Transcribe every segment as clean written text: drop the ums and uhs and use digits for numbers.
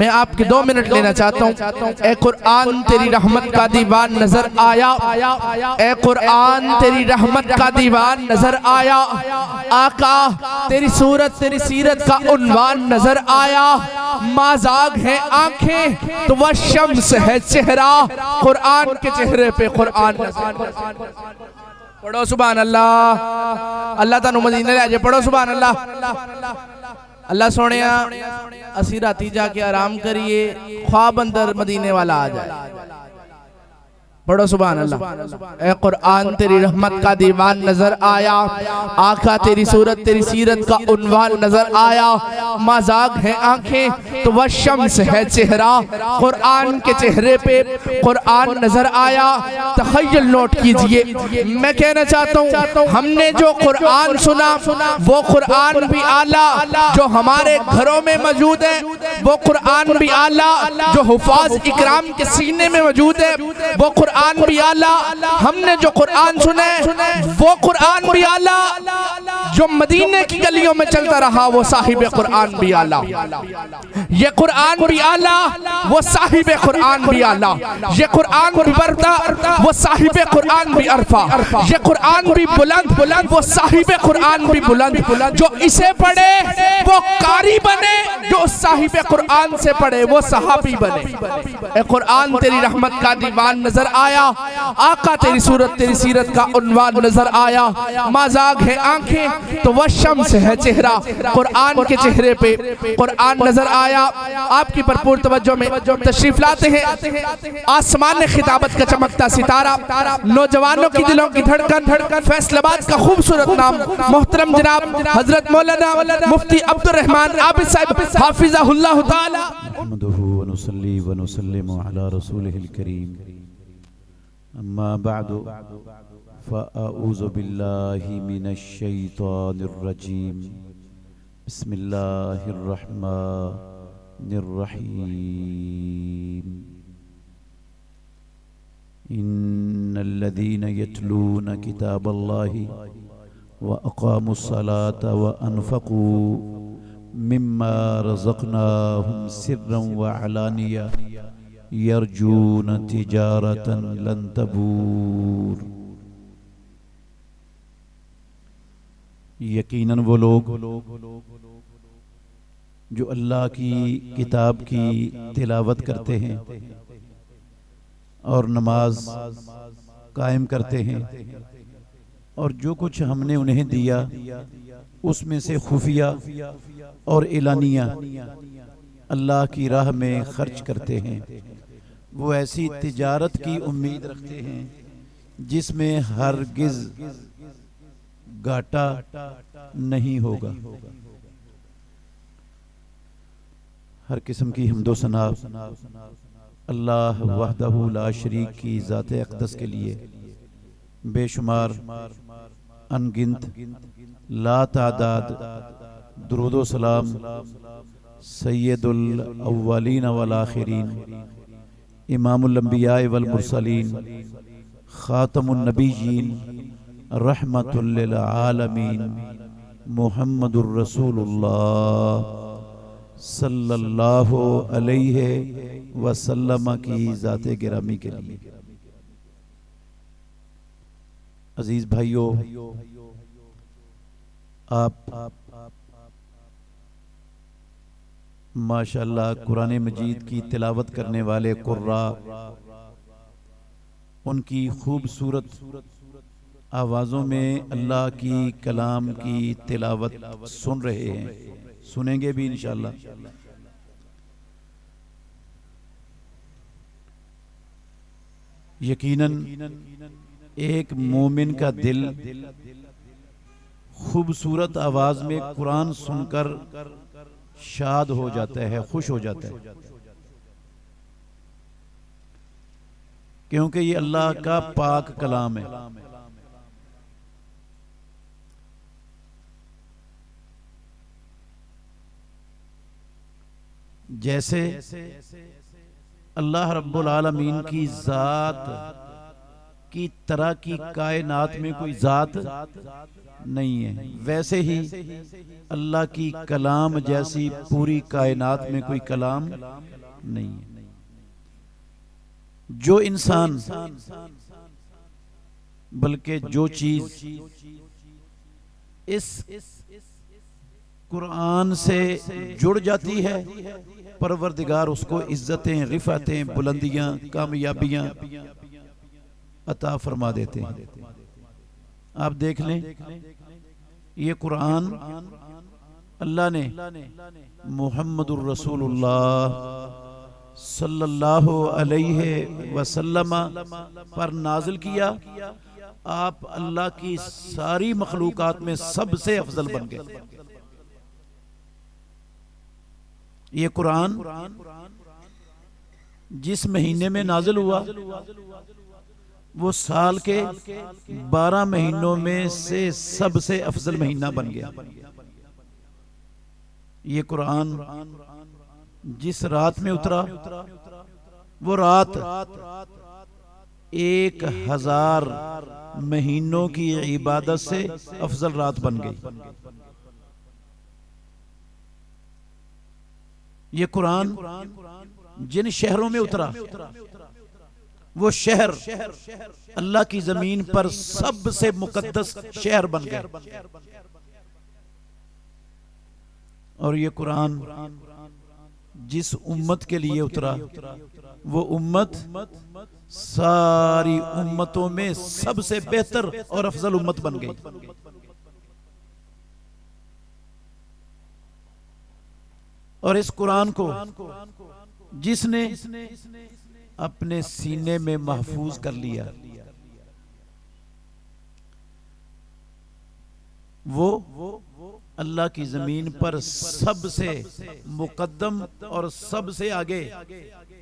میں آپ کے 2 منٹ لینا چاہتا ہوں۔ اے قرآن تیری رحمت کا دیوان نظر آیا، اے قرآن تیری رحمت کا دیوان نظر آیا، آقا تیری صورت تیری سیرت کا عنوان نظر آیا، مازاغ ہیں آنکھیں تو وہ شمس ہے چہرہ، قرآن کے چہرے پہ قرآن نظر پڑھو سبحان اللہ۔ اللہ تعالیٰ مدینہ لے آجے، پڑھو سبحان اللہ۔ اللہ سوڑیا اسی راتی جا کے آرام کریے، خواب اندر مدینے والا آ جائے، پڑھو سبحان اللہ۔ اے قرآن تیری رحمت کا دیوان نظر آیا، آقا تیری صورت تیری سیرت کا عنوان نظر آیا، مازاغ ہیں آنکھیں تو وہ شمس ہے چہرہ، قرآن کے چہرے پہ قرآن نظر آیا۔ تخیل نوٹ کیجئے، میں کہنا چاہتا ہوں ہم نے جو قرآن سنا وہ قرآن بھی اعلیٰ جو ہمارے گھروں میں موجود ہے، وہ قرآن بھی اعلیٰ جو حفاظ اکرام کے سینے میں موجود ہے، وہ قرآن بھی اعلیٰ ہم نے جو قرآن سنے وہ قرآن بھی اعلیٰ جو مدینے کی گلیوں میں چلتا رہا، وہ صاحب قرآن بھی اعلیٰ۔ یہ قرآن بھی اعلیٰ، وہ صاحب قرآن بھی اعلیٰ۔ یہ قرآن بھی برتا، وہ صاحب قرآن بھی عرفہ۔ یہ قرآن بھی بلند، وہ صاحب قرآن بھی بلند۔ جو اسے پڑھے وہ قاری بنے، جو صاحب قرآن سے پڑھے وہ صحابی بنے۔ اے قرآن تیری رحمت کا دیوان نظر آیا، آقا تیری صورت تیری سیرت کا عنوان نظر آیا، مازاغ ہے آنکھیں تو وہ شمس ہے چہرہ، قرآن کے چہرے پہ قرآن نظر آیا۔ آپ کی بھرپور توجہ میں تشریف لاتے ہیں آسمان خطابت کا چمکتا ستارہ، نوجوانوں کی دلوں کی دھڑکن، فیصل آباد کا خوبصورت نام، محترم جناب حضرت مولانا مفتی عبد الرحمن عابد صاحب حافظہ اللہ تعالی۔ نحمده ونصلي ونسلم على رسوله الكريم، اما بعد فاعوذ بالله من الشيطان الرجيم، بسم الله الرحمن الرحيم، ان الذين يتلون كتاب الله واقاموا الصلاة وانفقوا مما رزقناهم سرا وعلانية يرجون تجارة لن تبور۔ یقیناً وہ لوگ جو اللہ کی کتاب کی تلاوت کرتے ہیں اور نماز قائم کرتے ہیں، اور جو کچھ ہم نے انہیں دیا اس میں سے خفیہ اور اعلانیہ اللہ کی راہ میں خرچ کرتے ہیں، وہ ایسی تجارت کی امید رکھتے ہیں جس میں ہرگز گھاٹا نہیں ہوگا۔ ہر قسم کی حمد و ثنا اللہ وحدہ لا شریک کی ذات اقدس کے لیے، بے شمار انگنت لا تعداد درود و سلام سید الاولین والآخرین، امام الانبیاء والمرسلین، خاتم النبیین، رحمت للعالمین، محمد الرسول اللہ صلی اللہ علیہ وسلم کی ذات گرامی کے لیے۔ عزیز بھائیو، آپ ماشاءاللہ قرآن مجید کی تلاوت کرنے والے قراء، ان کی خوبصورت آوازوں میں اللہ کی کلام کی تلاوت سن رہے ہیں، سنیں گے بھی انشاءاللہ۔ یقیناً ایک مومن کا دل خوبصورت آواز میں قرآن سن کر شاد ہو جاتا ہے، خوش ہو جاتا ہے، کیونکہ یہ اللہ کا پاک کلام ہے۔ جیسے اللہ رب العالمین کی ذات کی طرح کی کائنات میں کوئی ذات نہیں ہے، ویسے ہی اللہ کی کلام جیسی پوری کائنات میں کوئی کلام نہیں ہے۔ جو انسان بلکہ جو چیز اس قرآن سے جڑ جاتی ہے، پروردگار اس کو عزتیں، رفعتیں، بلندیاں، کامیابیاں عطا فرما دیتے ہیں۔ آپ دیکھ لیں، یہ قرآن اللہ نے محمد الرسول اللہ صلی اللہ علیہ وسلم پر نازل کیا۔ آپ اللہ کی ساری مخلوقات میں سب سے افضل بن گئے۔ یہ قرآن جس مہینے میں نازل ہوا وہ سال کے 12 مہینوں میں سے سب سے افضل مہینہ بن گیا۔ یہ قرآن جس رات میں اترا وہ رات 1000 مہینوں کی عبادت سے افضل رات بن گئی۔ یہ قرآن جن شہروں میں اترا وہ شہر اللہ کی زمین پر سب سے مقدس شہر بن گئے۔ اور یہ قرآن جس امت کے لیے اترا وہ امت ساری امتوں میں سب سے بہتر اور افضل امت بن گئی۔ اور اس قرآن کو جس نے اپنے سینے میں محفوظ کر لیا وہ اللہ کی زمین پر سب سے مقدم اور سب سے آگے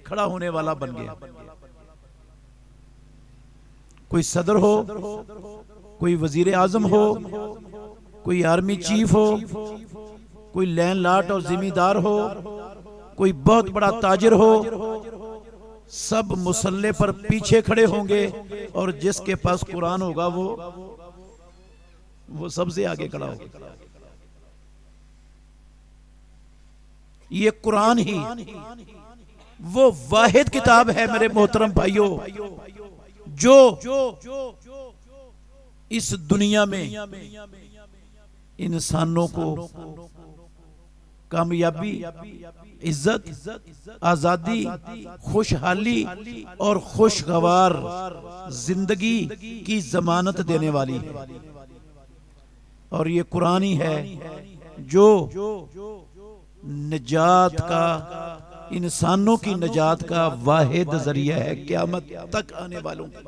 کھڑا ہونے والا بن گیا۔ کوئی صدر ہو، کوئی وزیر اعظم ہو، کوئی آرمی چیف ہو، کوئی لینڈ لاٹ اور زمیندار ہو، کوئی بہت بڑا تاجر ہو، سب مسلح پر پیچھے کھڑے ہوں گے، اور جس کے پاس قرآن ہوگا وہ سب سے آگے کھڑا ہوگا۔ یہ قرآن ہی وہ واحد کتاب ہے میرے محترم بھائیوں جو اس دنیا میں انسانوں کو کامیابی، عزت، آزادی، خوشحالی اور خوشگوار زندگی کی ضمانت دینے والی ہے۔ اور یہ قرآن ہی ہے جو نجات کا، انسانوں کی نجات کا واحد ذریعہ ہے قیامت تک آنے والوں کے۔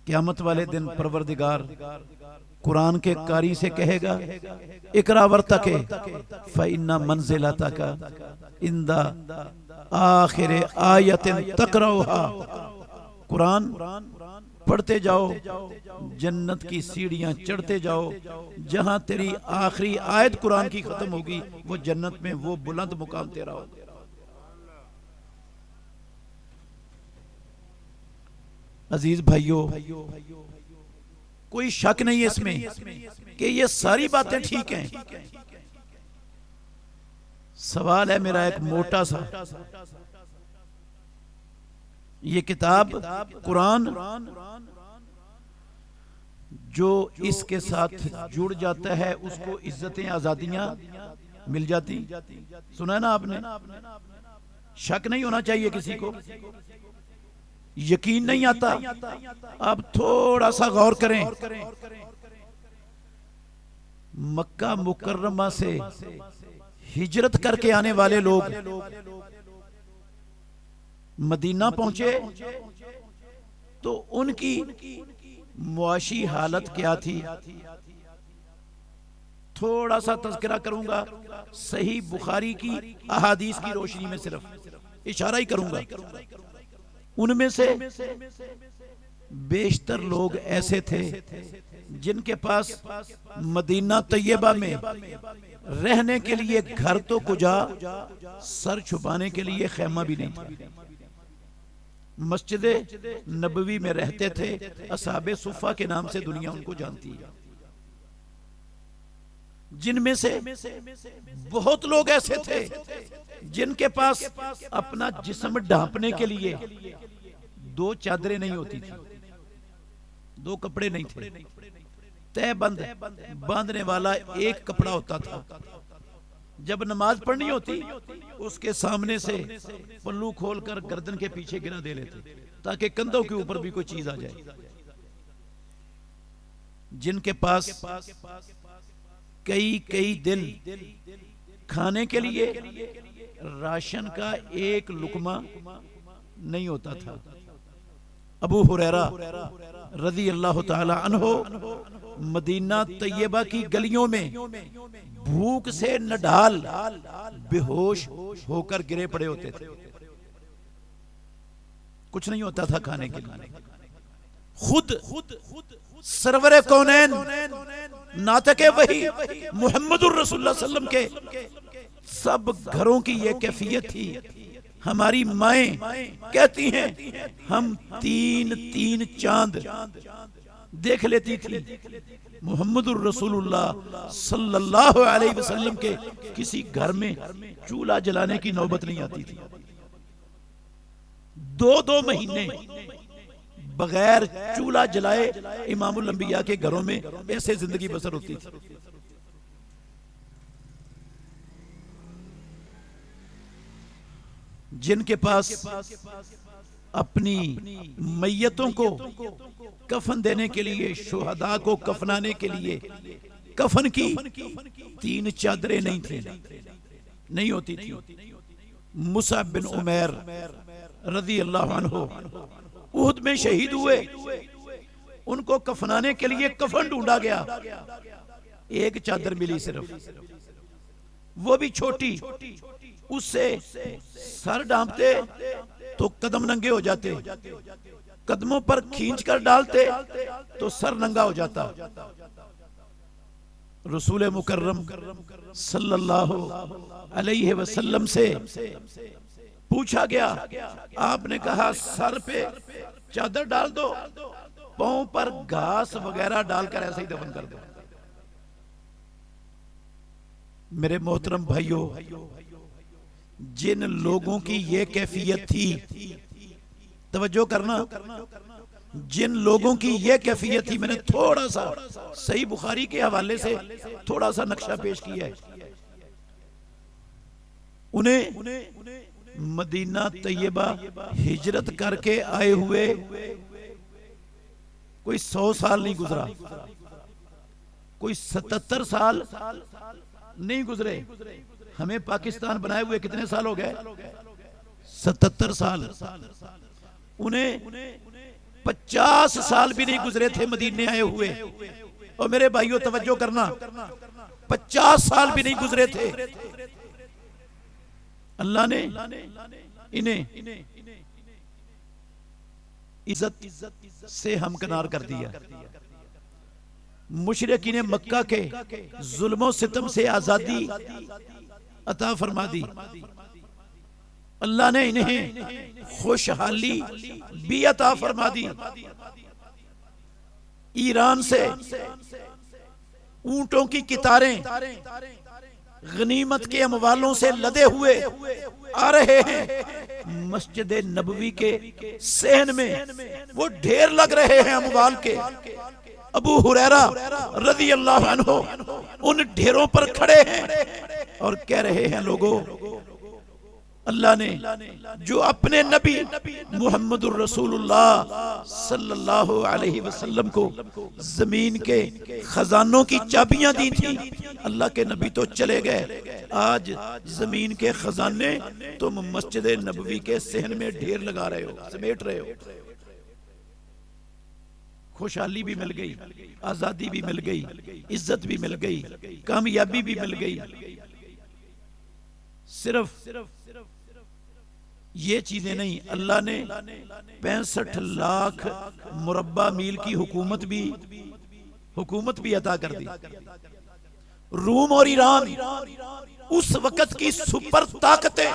قیامت والے دن پروردگار قرآن کے قاری سے کہے گا اقرا ورتق فإن منزلتک عند آخر آیت تقرأها۔ قرآن پڑھتے جاؤ، جنت کی سیڑھیاں چڑھتے جاؤ، جہاں تیری آخری آیت قرآن کی ختم ہوگی وہ جنت میں وہ بلند مقام تیرا ہوگا۔ عزیز بھائیو، کوئی شک نہیں اس میں کہ یہ ساری باتیں ٹھیک ہیں۔ سوال ہے میرا ایک موٹا سا، یہ کتاب قرآن جو اس کے ساتھ جڑ جاتا ہے اس کو عزتیں، آزادیاں مل جاتی، سنا ہے نا آپ نے؟ شک نہیں ہونا چاہیے کسی کو، یقین نہیں آتا، آپ تھوڑا سا غور کریں۔ مکہ مکرمہ سے ہجرت کر کے آنے والے لوگ مدینہ پہنچے تو ان کی معاشی حالت کیا تھی؟ تھوڑا سا تذکرہ کروں گا، صحیح بخاری کی احادیث کی روشنی میں صرف اشارہ ہی کروں گا۔ ان میں سے بیشتر لوگ ایسے تھے جن کے پاس مدینہ طیبہ میں رہنے کے لیے گھر تو کجا، سر چھپانے کے لیے خیمہ بھی نہیں تھا۔ مسجد نبوی میں رہتے تھے، اصحاب صفہ کے نام سے دنیا ان کو جانتی ہے، جن میں سے بہت لوگ ایسے تھے جن کے پاس اپنا جسم ڈھانپنے کے لیے دو چادریں نہیں ہوتی تھی، دو کپڑے نہیں تھے، تہ بند باندھنے والا ایک کپڑا ہوتا تھا، جب نماز پڑھنی ہوتی اس کے سامنے سے پلو کھول کر گردن کے پیچھے گرا دے لیتے تاکہ کندھوں کے اوپر بھی کوئی چیز آ جائے۔ جن کے پاس کئی دن کھانے کے لیے راشن کا ایک لقمہ نہیں ہوتا تھا، ابو ہریرہ رضی اللہ تعالی عنہ مدینہ طیبہ کی گلیوں میں بھوک سے نڈھال بے ہوش ہو کر گرے پڑے ہوتے تھے، کچھ نہیں ہوتا تھا کھانے کے لیے۔ خود سرور کونین ناطق وحی محمد الرسول اللہ صلی اللہ علیہ وسلم کے سب گھروں کی یہ کیفیت تھی۔ ہماری مائیں کہتی ہیں ہم تین چاند دیکھ لیتی تھی، محمد الرسول اللہ صلی اللہ علیہ وسلم کے کسی گھر میں چولہا جلانے کی نوبت نہیں آتی تھی، 2 مہینے بغیر چولہا جلائے امام الانبیاء کے گھروں میں ایسے زندگی بسر ہوتی تھی۔ جن کے پاس اپنی میتوں کو کفن دینے کے لیے، شہداء کو کفنانے کے لیے کفن کی 3 چادریں نہیں تھیں، نہیں ہوتی تھی۔ مصعب بن عمیر رضی اللہ عنہ احد میں شہید ہوئے، ان کو کفنانے کے لیے کفن ڈھونڈا گیا، ایک چادر ملی صرف، وہ بھی چھوٹی، اس سے سر ڈھانپتے تو قدم ننگے ہو جاتے، قدموں پر کھینچ کر ڈالتے تو سر ننگا ہو جاتا۔ رسول مکرم صلی اللہ علیہ وسلم سے پوچھا گیا، آپ نے کہا سر پہ چادر ڈال دو، پاؤں پر گھاس وغیرہ ڈال کر ایسے ہی دفن کر دو۔ میرے محترم بھائیوں، جن لوگوں کی یہ کیفیت تھی، توجہ کرنا، جن لوگوں کی یہ کیفیت تھی، میں نے تھوڑا سا صحیح بخاری کے حوالے سے تھوڑا سا نقشہ پیش کیا ہے، انہیں مدینہ طیبہ ہجرت کر کے آئے ہوئے کوئی 100 سال نہیں گزرا، کوئی 77 سال نہیں گزرے، ہمیں پاکستان بنائے ہوئے کتنے سال ہو گئے؟ 77 سال۔ انہیں 50 سال بھی نہیں گزرے تھے مدینے آئے ہوئے، اور میرے بھائیوں توجہ کرنا، 50 سال بھی نہیں گزرے تھے، اللہ نے انہیں عزت سے ہمکنار کر دیا، مشرکین مکہ کے ظلم و ستم سے آزادی عطا فرما دی، اللہ نے انہیں خوشحالی بھی عطا فرما دی۔ ایران سے اونٹوں کی قطاریں غنیمت کے اموالوں سے لدے ہوئے آ رہے ہیں، مسجد نبوی کے صحن میں وہ ڈھیر لگ رہے ہیں اموال کے۔ ابو ہریرہ رضی اللہ عنہ ان ڈھیروں پر کھڑے ہیں اور کہہ رہے ہیں، لوگوں، اللہ نے جو اپنے نبی محمد الرسول اللہ صلی اللہ علیہ وسلم کو زمین کے خزانوں کی چابیاں دی تھی، اللہ کے نبی تو چلے گئے، آج زمین کے خزانے تم مسجد نبوی کے صحن میں ڈھیر لگا رہے ہو، سمیٹ رہے ہو۔ خوشحالی بھی مل گئی، آزادی بھی مل گئی، عزت بھی مل گئی، کامیابی بھی مل گئی۔ صرف یہ چیزیں نہیں، اللہ نے 65 لاکھ مربع میل کی حکومت بھی عطا کر دی۔ روم اور ایران اس وقت کی سپر طاقتیں،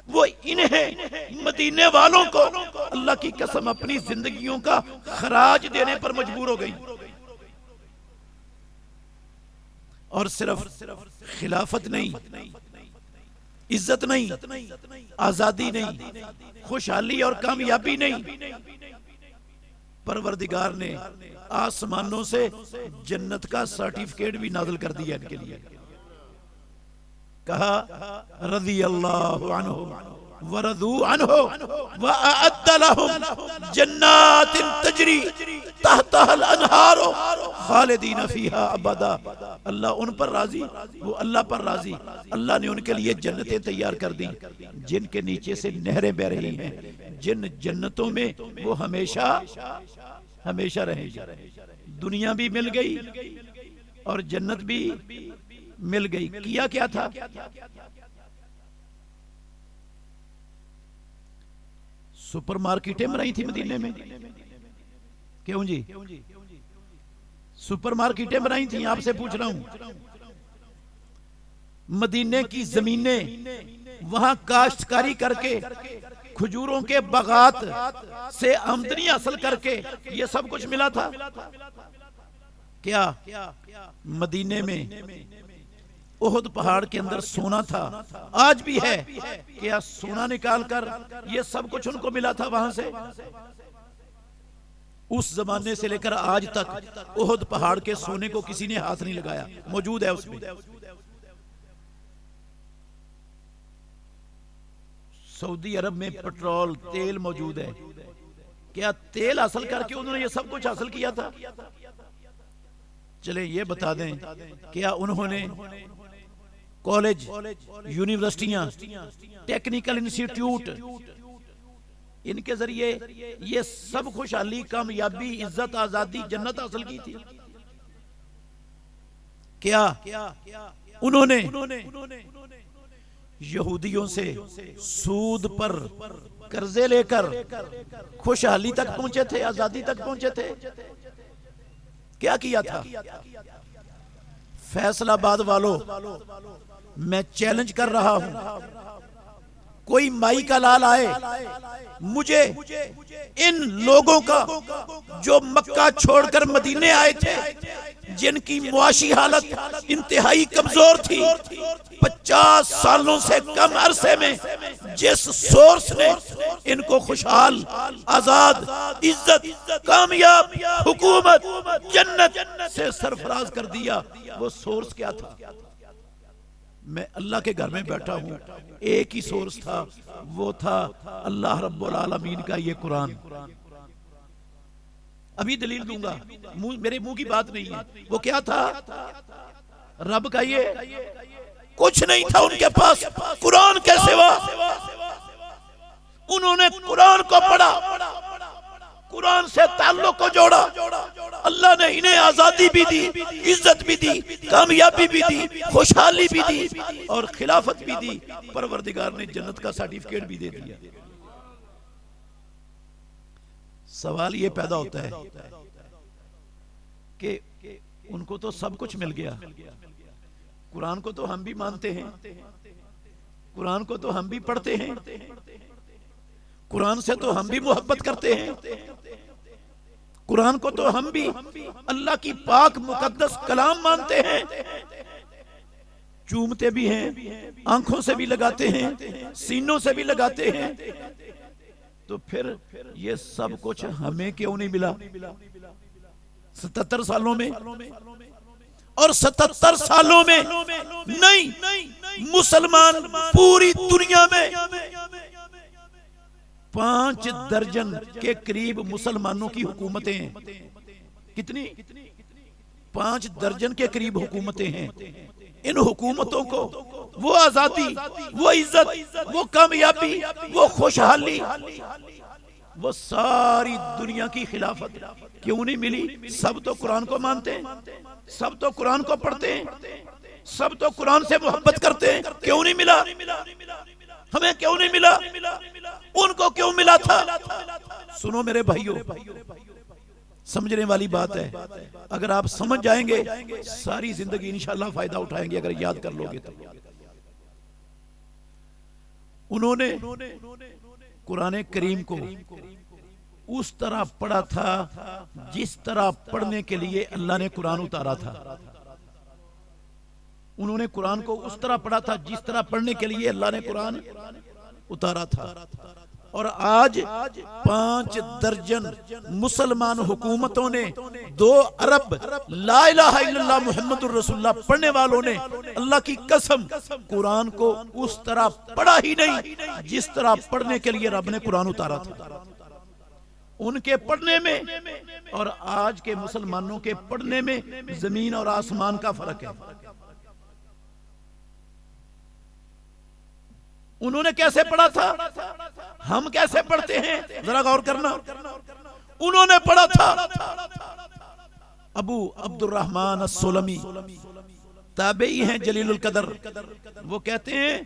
وہ انہیں مدینے والوں کو اللہ کی قسم اپنی زندگیوں کا خراج دینے پر مجبور ہو گئی. اور صرف خلافت نہیں، عزت نہیں، آزادی نہیں، خوشحالی اور کامیابی نہیں، پروردگار نے آسمانوں سے جنت کا سرٹیفکیٹ بھی نازل کر دیا ان کے لیے. کہا رضی اللہ عنہم ورضوا عنہ وأعد لهم جنات تجری تحتها الانہار خالدین فیہا ابدا. اللہ ان پر راضی، وہ اللہ پر راضی. اللہ نے ان کے لیے جنتیں تیار کر دی جن کے نیچے سے نہریں بہ رہی ہیں، جن جنتوں میں وہ ہمیشہ رہیں گے. دنیا بھی مل گئی اور جنت بھی مل گئی. کیا کیا تھا؟ سپر مارکیٹیں بنائی تھی مدینے میں. کیوں جی؟ سپر مارکیٹیں بنائی تھیں. آپ سے پوچھ رہا ہوں، مدینے کی زمینیں وہاں کاشتکاری کر کے کھجوروں کے باغات سے آمدنی حاصل کر کے یہ سب کچھ ملا تھا. کیا مدینے میں احد پہاڑ کے اندر سونا تھا؟ آج بھی ہے. کیا سونا نکال کر یہ سب کچھ ان کو ملا تھا وہاں سے؟ اس زمانے سے لے کر آج تک احد پہاڑ کے سونے کو کسی نے ہاتھ نہیں لگایا، موجود ہے اس میں. سعودی عرب میں پٹرول تیل موجود ہے. کیا تیل حاصل کر کے انہوں نے یہ سب کچھ حاصل کیا تھا؟ چلیں یہ بتا دیں، کیا انہوں نے کالج، یونیورسٹیاں، ٹیکنیکل انسٹیٹیوٹ، ان کے ذریعے یہ سب خوشحالی، کامیابی، عزت، آزادی، جنت حاصل کی تھی؟ کیا انہوں نے یہودیوں سے سود پر قرضے لے کر خوشحالی تک پہنچے تھے، آزادی تک پہنچے تھے؟ کیا کیا تھا؟ فیصل آباد والوں، میں چیلنج کر رہا ہوں، کوئی مائی کا لال آئے، مجھے ان لوگوں کا جو مکہ چھوڑ کر مدینے آئے تھے، جن کی معاشی حالت انتہائی کمزور تھی، 50 سالوں سے کم عرصے میں جس سورس نے ان کو خوشحال، آزاد، عزت، کامیاب، حکومت، جنت سے سرفراز کر دیا، وہ سورس کیا تھا؟ میں اللہ کے گھر میں بیٹھا ہوں، ایک ہی سورس تھا، وہ تھا اللہ رب العالمین کا یہ قرآن. ابھی دلیل دوں گا، میرے منہ کی بات نہیں ہے. وہ کیا تھا؟ رب کا یہ کچھ نہیں تھا ان کے پاس قرآن کے سوا. انہوں نے قرآن کو پڑھا، قرآن سے تعلق کو جوڑا. اللہ نے انہیں آزادی بھی دی، عزت بھی دی، کامیابی بھی دی، خوشحالی بھی دی اور خلافت بھی دی. پروردگار نے جنت کا سرٹیفکیٹ بھی دے دیا. سوال یہ پیدا ہوتا ہے کہ ان کو تو سب کچھ مل گیا، قرآن کو تو ہم بھی مانتے ہیں، قرآن کو تو ہم بھی پڑھتے ہیں، قرآن سے تو ہم بھی محبت کرتے ہیں، قرآن کو تو ہم بھی اللہ کی پاک مقدس کلام مانتے ہیں، چومتے بھی ہیں، آنکھوں سے بھی لگاتے ہیں، سینوں سے بھی لگاتے ہیں. تو پھر یہ سب کچھ ہمیں کیوں نہیں ملا 77 سالوں میں؟ اور 77 سالوں میں نہیں، مسلمان پوری دنیا میں 5 درجن کے قریب مسلمانوں کی حکومتیں ہیں. کتنی؟ 5 درجن کے قریب حکومتیں ہیں. ان حکومتوں کو وہ آزادی، وہ عزت، وہ کامیابی، وہ خوشحالی، وہ ساری دنیا کی خلافت کیوں نہیں ملی؟ سب تو قرآن کو مانتے ہیں، سب تو قرآن کو پڑھتے ہیں، سب تو قرآن سے محبت کرتے ہیں. کیوں نہیں ملا؟ ہمیں کیوں نہیں ملا؟ ان کو کیوں ملا تھا؟ سنو میرے بھائیوں، سمجھنے والی بات ہے. اگر آپ سمجھ جائیں گے ساری زندگی انشاءاللہ فائدہ اٹھائیں گے اگر یاد کر لو گے تو. انہوں نے قرآن کریم کو اس طرح پڑھا تھا جس طرح پڑھنے کے لیے اللہ نے قرآن اتارا تھا. انہوں نے قرآن کو اس طرح پڑھا تھا جس طرح پڑھنے کے لیے اللہ نے قرآن اتارا تھا. اور آج 5 درجن مسلمان حکومتوں نے 2 ارب لا الہ الا اللہ محمد الرسول اللہ پڑھنے والوں نے اللہ کی قسم قرآن کو اس طرح پڑھا ہی نہیں جس طرح پڑھنے کے لیے رب نے قرآن اتارا تھا. ان کے پڑھنے میں اور آج کے مسلمانوں کے پڑھنے میں زمین اور آسمان کا فرق ہے. انہوں نے کیسے پڑھا تھا، ہم کیسے پڑھتے ہیں، ذرا غور کرنا. انہوں نے پڑھا تھا. ابو عبد الرحمن السلمی تابعی ہیں جلیل القدر، وہ کہتے ہیں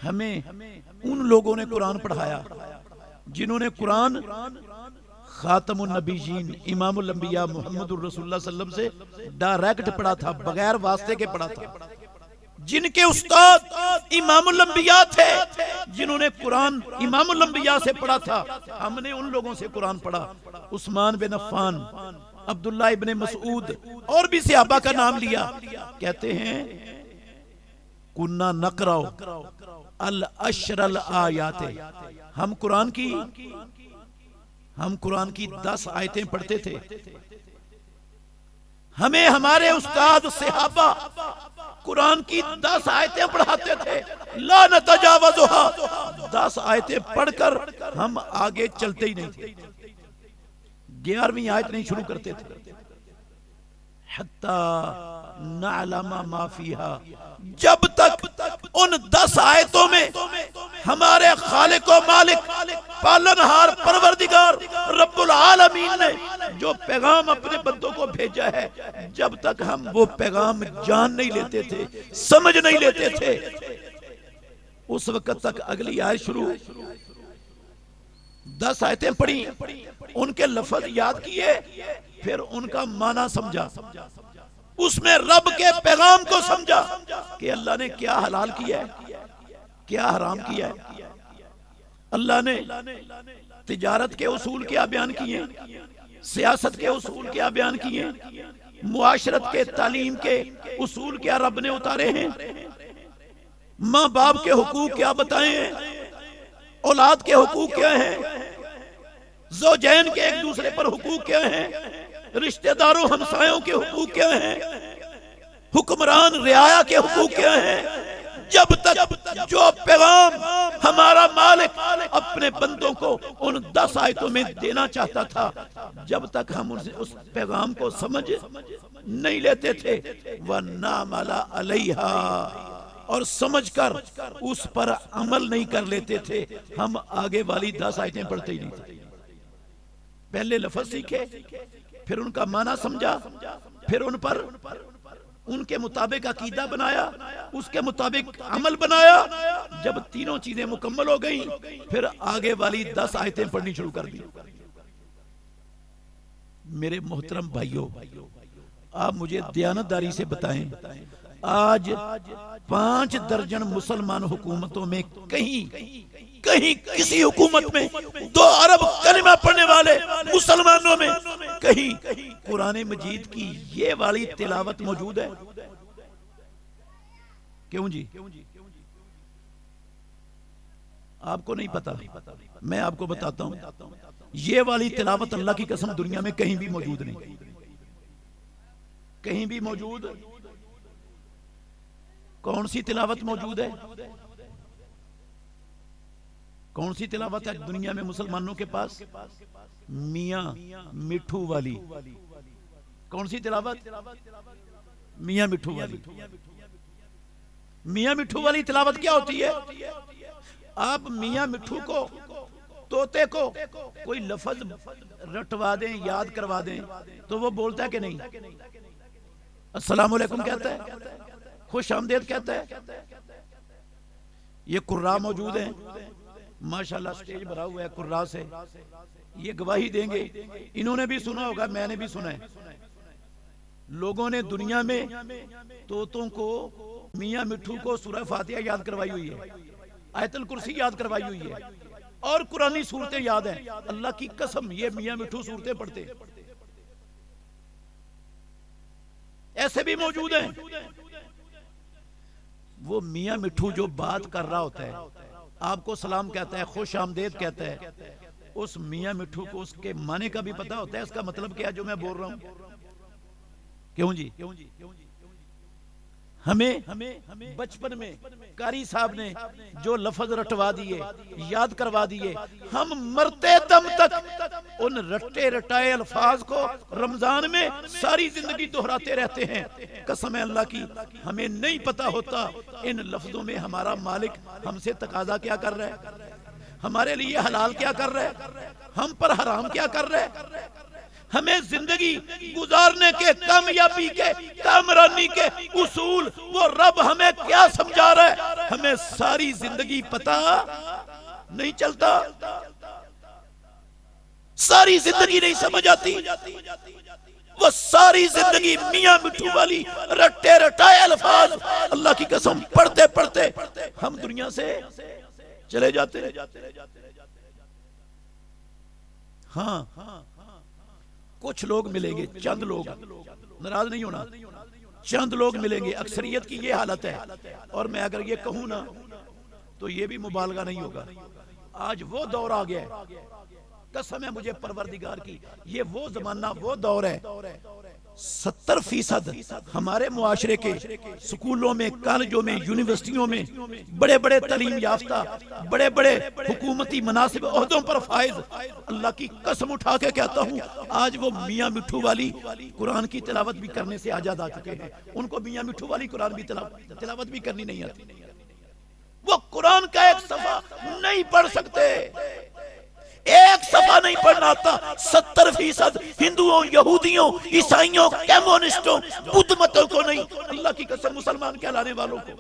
ہمیں ان لوگوں نے قرآن پڑھایا جنہوں نے قرآن خاتم النبیین امام الانبیاء محمد الرسول اللہ صلی اللہ علیہ وسلم سے ڈائریکٹ پڑھا تھا، بغیر واسطے کے پڑھا تھا. جن کے استاد امام الانبیاء تھے، جنہوں نے قرآن امام الانبیاء سے پڑھا تھا. ہم نے ان لوگوں سے قرآن پڑھا. عثمان بن عفان، عبداللہ ابن مسعود اور بھی صحابہ کا نام لیا. کہتے ہیں کنا نقرأ العشر الآیات، ہم قرآن کی 10 آیتیں پڑھتے تھے. ہمیں ہمارے استاد صحابہ قرآن کی 10 آیتیں پڑھاتے تھے. لا نتجاوزها، 10 آیتیں پڑھ کر ہم آگے چلتے ہی نہیں تھے. 11ویں آیت نہیں شروع کرتے تھے. حتی نعلم ما فیہا، جب تک ان 10 آیتوں میں ہمارے خالق و مالک پالنہار پروردگار رب العالمین نے جو پیغام اپنے بندوں کو بھیجا ہے، جب تک ہم وہ پیغام جان نہیں لیتے تھے، سمجھ نہیں لیتے تھے، اس وقت تک اگلی آیت شروع. 10 آیتیں پڑھی، ان کے لفظ یاد کیے، پھر ان کا معنی سمجھا، اس میں رب کے پیغام کو سمجھا کہ اللہ نے کیا حلال کیا ہے، کیا حرام کیا ہے. اللہ نے تجارت کے اصول کیا بیان کیے، سیاست کے اصول کیا بیان کیے، معاشرت کے تعلیم کے اصول کیا رب نے اتارے ہیں، ماں باپ کے حقوق کیا بتائے ہیں، اولاد کے حقوق کیا ہیں، زوجین کے ایک دوسرے پر حقوق کیا ہیں، رشتہ داروں ہمسایوں کے حقوق کیا ہیں، حکمران رعایا کے حقوق کیا ہیں. جب تک جو پیغام ہمارا مالک اپنے بندوں کو ان 10 آیتوں میں دینا چاہتا تھا، جب تک ہم اس پیغام کو سمجھ نہیں لیتے تھے، وَنَعْمَلَ عَلَيْهَا، اور سمجھ کر اس پر عمل نہیں کر لیتے تھے، ہم آگے والی 10 آیتیں پڑھتے ہی نہیں تھے. پہلے لفظ سیکھے، پھر ان کا معنی سمجھا، پھر ان پر ان کے مطابق عقیدہ بنایا، اس کے مطابق عمل بنایا. جب تینوں چیزیں مکمل ہو گئیں، پھر آگے والی 10 آیتیں پڑھنی شروع کر دی. میرے محترم بھائیوں، آپ مجھے دیانتداری سے بتائیں، آج 5 درجن مسلمان حکومتوں میں کہیں کسی حکومت میں 2 ارب کلمہ پڑھنے والے مسلمانوں میں کہیں قرآن مجید کی یہ والی تلاوت موجود ہے؟ کیوں جی؟ آپ کو نہیں پتا، میں آپ کو بتاتا ہوں. یہ والی تلاوت اللہ کی قسم دنیا میں کہیں بھی موجود نہیں، کہیں بھی موجود. کون سی تلاوت موجود ہے؟ کون سی تلاوت ہے دنیا میں مسلمانوں کے پاس؟ میاں مٹھو والی. کون سی تلاوت؟ میاں مٹھو والی. میاں مٹھو والی تلاوت کیا ہوتی ہے؟ آپ میاں مٹھو کو، طوطے کو کوئی لفظ رٹوا دیں، یاد کروا دیں تو وہ بولتا ہے کہ نہیں؟ السلام علیکم کہتا ہے، خوش آمدید کہتا ہے. یہ قراء موجود ہیں، ماشاءاللہ سٹیج بھرا ہوا ہے قراء سے، یہ گواہی دیں گے. انہوں نے بھی سنا ہوگا، میں نے بھی سنا ہے. لوگوں نے دنیا میں طوطوں کو، میاں مٹھو کو سورہ فاتحہ یاد کروائی ہوئی ہے، آیت الکرسی یاد کروائی ہوئی ہے، اور قرآنی صورتیں یاد ہیں. اللہ کی قسم یہ میاں مٹھو صورتیں پڑھتے ایسے بھی موجود ہیں. وہ میاں مٹھو جو بات کر رہا ہوتا ہے, آپ کو سلام کہتا ہے, خوش آمدید کہتا ہے, اس میاں مٹھو کو اس کے معنی کا بھی پتا ہوتا ہے اس کا مطلب کیا جو میں بول رہا ہوں. کیوں جی؟ ہمیں بچپن میں قاری صاحب نے جو لفظ رٹوا دیے, یاد کروا دیے, ہم مرتے دم تک ان رٹے رٹائے الفاظ کو رمضان میں ساری زندگی دہراتے رہتے ہیں. قسم اللہ کی ہمیں نہیں پتا ہوتا ان لفظوں میں ہمارا مالک ہم سے تقاضا کیا کر رہا ہے, ہمارے لیے حلال کیا کر رہا ہے, ہم پر حرام کیا کر رہا ہے. ہمیں زندگی گزارنے کے, کامیابی کے, کامرانی کے اصول وہ رب ہمیں کیا سمجھا رہا ہے, ہمیں ساری زندگی پتا نہیں چلتا, ساری زندگی نہیں سمجھ آتی. وہ ساری زندگی میاں مٹھو والی رٹے رٹائے الفاظ اللہ کی قسم پڑھتے پڑھتے ہم دنیا سے چلے جاتے. ہاں کچھ لوگ ملیں گے, چند لوگ, ناراض نہیں ہونا, چند لوگ ملیں گے, اکثریت کی یہ حالت ہے. اور میں اگر یہ کہوں نا تو یہ بھی مبالغہ نہیں ہوگا. آج وہ دور آ گیا ہے, قسم ہے مجھے پروردگار کی, یہ وہ زمانہ وہ دور ہے. 70% ہمارے معاشرے کے سکولوں میں, کالجوں میں, یونیورسٹیوں میں بڑے بڑے تعلیم یافتہ, بڑے بڑے حکومتی مناصب عہدوں پر فائز, اللہ کی قسم اٹھا کے کہتا ہوں آج وہ میاں مٹھو والی قرآن کی تلاوت بھی کرنے سے آزاد آ چکے ہیں. ان کو میاں مٹھو والی قرآن بھی تلاوت بھی کرنی نہیں آتی. وہ قرآن کا ایک صفحہ نہیں پڑھ سکتے, ایک صفحہ نہیں پڑھنا آتا. 70% ہندوؤں, یہودیوں, عیسائیوں, کمیونسٹوں, بدھ متوں کو نہیں, اللہ کی قسم مسلمان کہلانے والوں کو,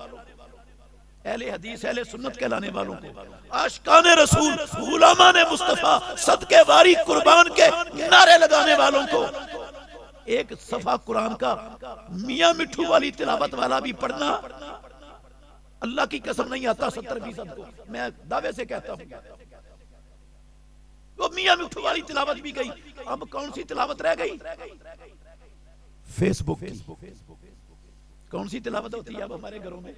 اہل حدیث اہل سنت کہلانے والوں کو, عاشقان رسول, غلامان مصطفیٰ, صدقے واری قربان کے نعرے لگانے والوں کو ایک صفحہ قرآن کا میاں مٹھو والی تلاوت والا بھی پڑھنا اللہ کی قسم نہیں آتا. 70% کو میں دعوے سے کہتا ہوں. وہ میاں مٹھو والی تلاوت بھی گئی. اب کون سی تلاوت رہ گئی؟ فیس بک کی. کون سی تلاوت ہوتی ہے اب ہمارے گھروں میں؟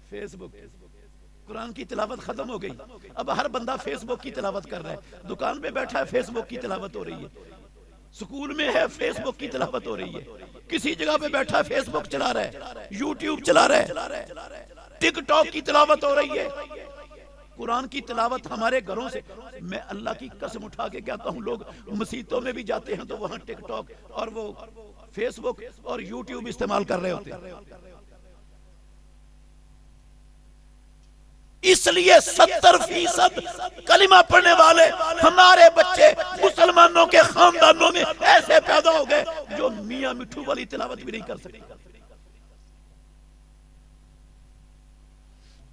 فیس بک. قرآن کی تلاوت ختم ہو گئی. اب ہر بندہ فیس بک کی تلاوت کر رہا ہے. دکان پہ بیٹھا ہے فیس بک کی تلاوت ہو رہی ہے, سکول میں ہے فیس بک کی تلاوت ہو رہی ہے, کسی جگہ پہ بیٹھا ہے فیس بک چلا رہا ہے, یوٹیوب چلا رہا ہے, ٹک ٹاک کی تلاوت ہو رہی ہے. قرآن کی تلاوت ہمارے گھروں سے, میں اللہ کی قسم اٹھا کے کہتا ہوں لوگ مسجدوں میں بھی جاتے ہیں تو وہاں ٹک ٹاک اور وہ فیس بک اور یوٹیوب استعمال کر رہے ہوتے ہیں. اس لیے 70% کلمہ پڑھنے والے ہمارے بچے مسلمانوں کے خاندانوں میں ایسے پیدا ہو گئے جو میاں مٹھو والی تلاوت بھی نہیں کر سکتے.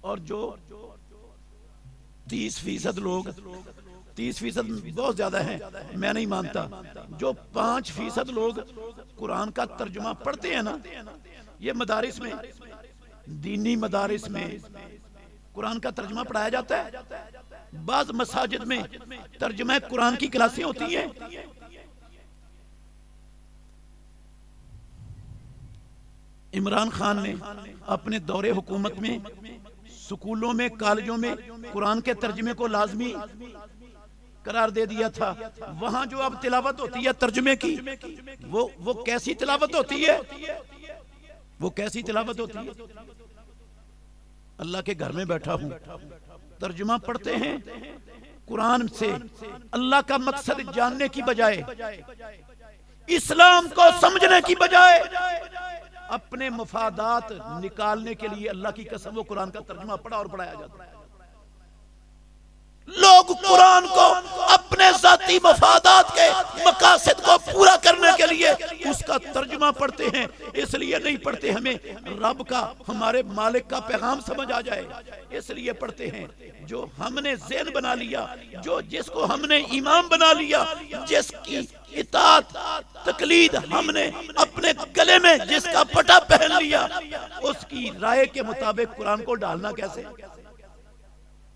اور جو 30% لوگ, 30% بہت زیادہ ہیں, میں نہیں مانتا, جو 5% لوگ قرآن کا ترجمہ پڑھتے ہیں نا, یہ مدارس میں, دینی مدارس میں قرآن کا ترجمہ پڑھایا جاتا ہے. بعض مساجد میں ترجمہ قرآن کی کلاسیں ہوتی ہیں. عمران خان نے اپنے دور حکومت میں سکولوں میں, کالجوں میں قرآن کے ترجمے کو لازمی قرار دے دیا تھا. وہاں جو اب تلاوت ہوتی ہے ترجمے کی, وہ کیسی تلاوت ہوتی ہے, وہ کیسی تلاوت ہوتی ہے. اللہ کے گھر میں بیٹھا ہوں, ترجمہ پڑھتے ہیں قرآن سے, اللہ کا مقصد جاننے کی بجائے, اسلام کو سمجھنے کی بجائے اپنے مفادات نکالنے کے لیے اللہ کی قسم وہ قرآن کا ترجمہ پڑھا اور پڑھایا جاتا ہے. لوگ قرآن کو اپنے ذاتی مفادات کے مقاصد کو پورا کرنے کے لیے اس کا ترجمہ پڑھتے ہیں. اس لیے نہیں پڑھتے ہمیں رب کا, ہمارے مالک کا پیغام سمجھ آ جائے, اس لیے پڑھتے ہیں جو ہم نے ذہن بنا لیا, جس کو ہم نے امام بنا لیا, جس کی اطاعت تقلید ہم نے اپنے گلے میں جس کا پٹا پہن لیا, اس کی رائے کے مطابق قرآن کو ڈالنا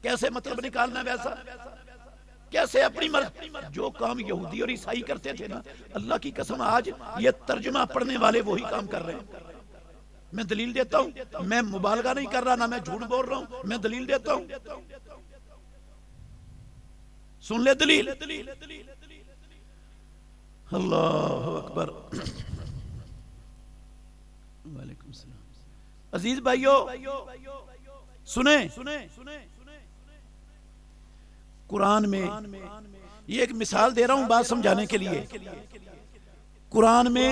کیسے مطلب نکالنا ویسا، کیسے اپنی مرضی. جو کام یہودی اور عیسائی کرتے تھے نا، اللہ کی قسم آج یہ ترجمہ پڑھنے والے وہی کام کر رہے ہیں. میں دلیل دیتا ہوں، میں مبالغہ نہیں کر رہا، نہ میں جھوٹ بول رہا ہوں، میں دلیل دیتا ہوں. سن لے دلیل. اللہ اکبر. وعلیکم السلام. عزیز بھائیو سنیں، قرآن میں یہ ایک مثال دے رہا ہوں بات سمجھانے کے لیے. قرآن میں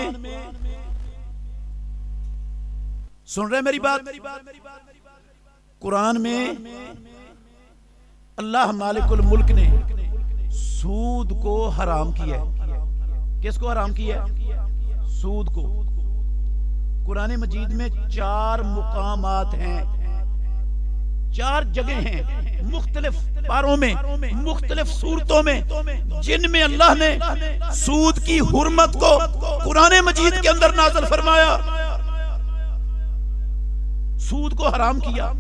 سن رہے میری بات؟ قرآن میں اللہ مالک الملک نے سود کو حرام کیا ہے. کس کو حرام کیا ہے؟ سود کو. قرآن مجید میں 4 مقامات ہیں، 4 جگہ ہیں مختلف پاروں میں، مختلف صورتوں میں، جن میں اللہ نے سود کی حرمت کو قرآن مجید کے اندر نازل فرمایا، سود کو حرام کیا.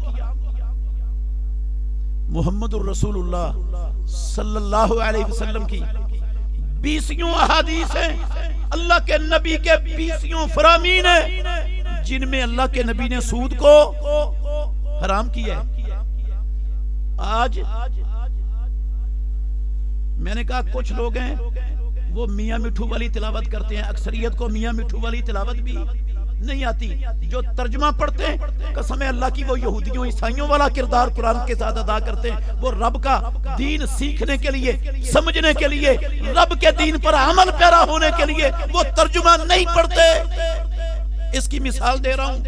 محمد الرسول اللہ صلی اللہ علیہ وسلم کی 20 احادیث ہیں، اللہ کے نبی کے 20 فرامین ہیں جن میں اللہ کے نبی نے سود کو حرام کیا ہے. آج میں نے کہا کچھ لوگ ہیں وہ میاں مٹھو والی تلاوت کرتے ہیں، اکثریت کو میاں مٹھو والی تلاوت بھی نہیں آتی. جو ترجمہ پڑھتے ہیں قسم اللہ کی وہ یہودیوں عیسائیوں والا کردار قرآن کے ساتھ ادا کرتے ہیں. وہ رب کا دین سیکھنے کے لیے، سمجھنے کے لیے، رب کے دین پر عمل پیرا ہونے کے لیے وہ ترجمہ نہیں پڑھتے. اس کی مثال دے رہا ہوں.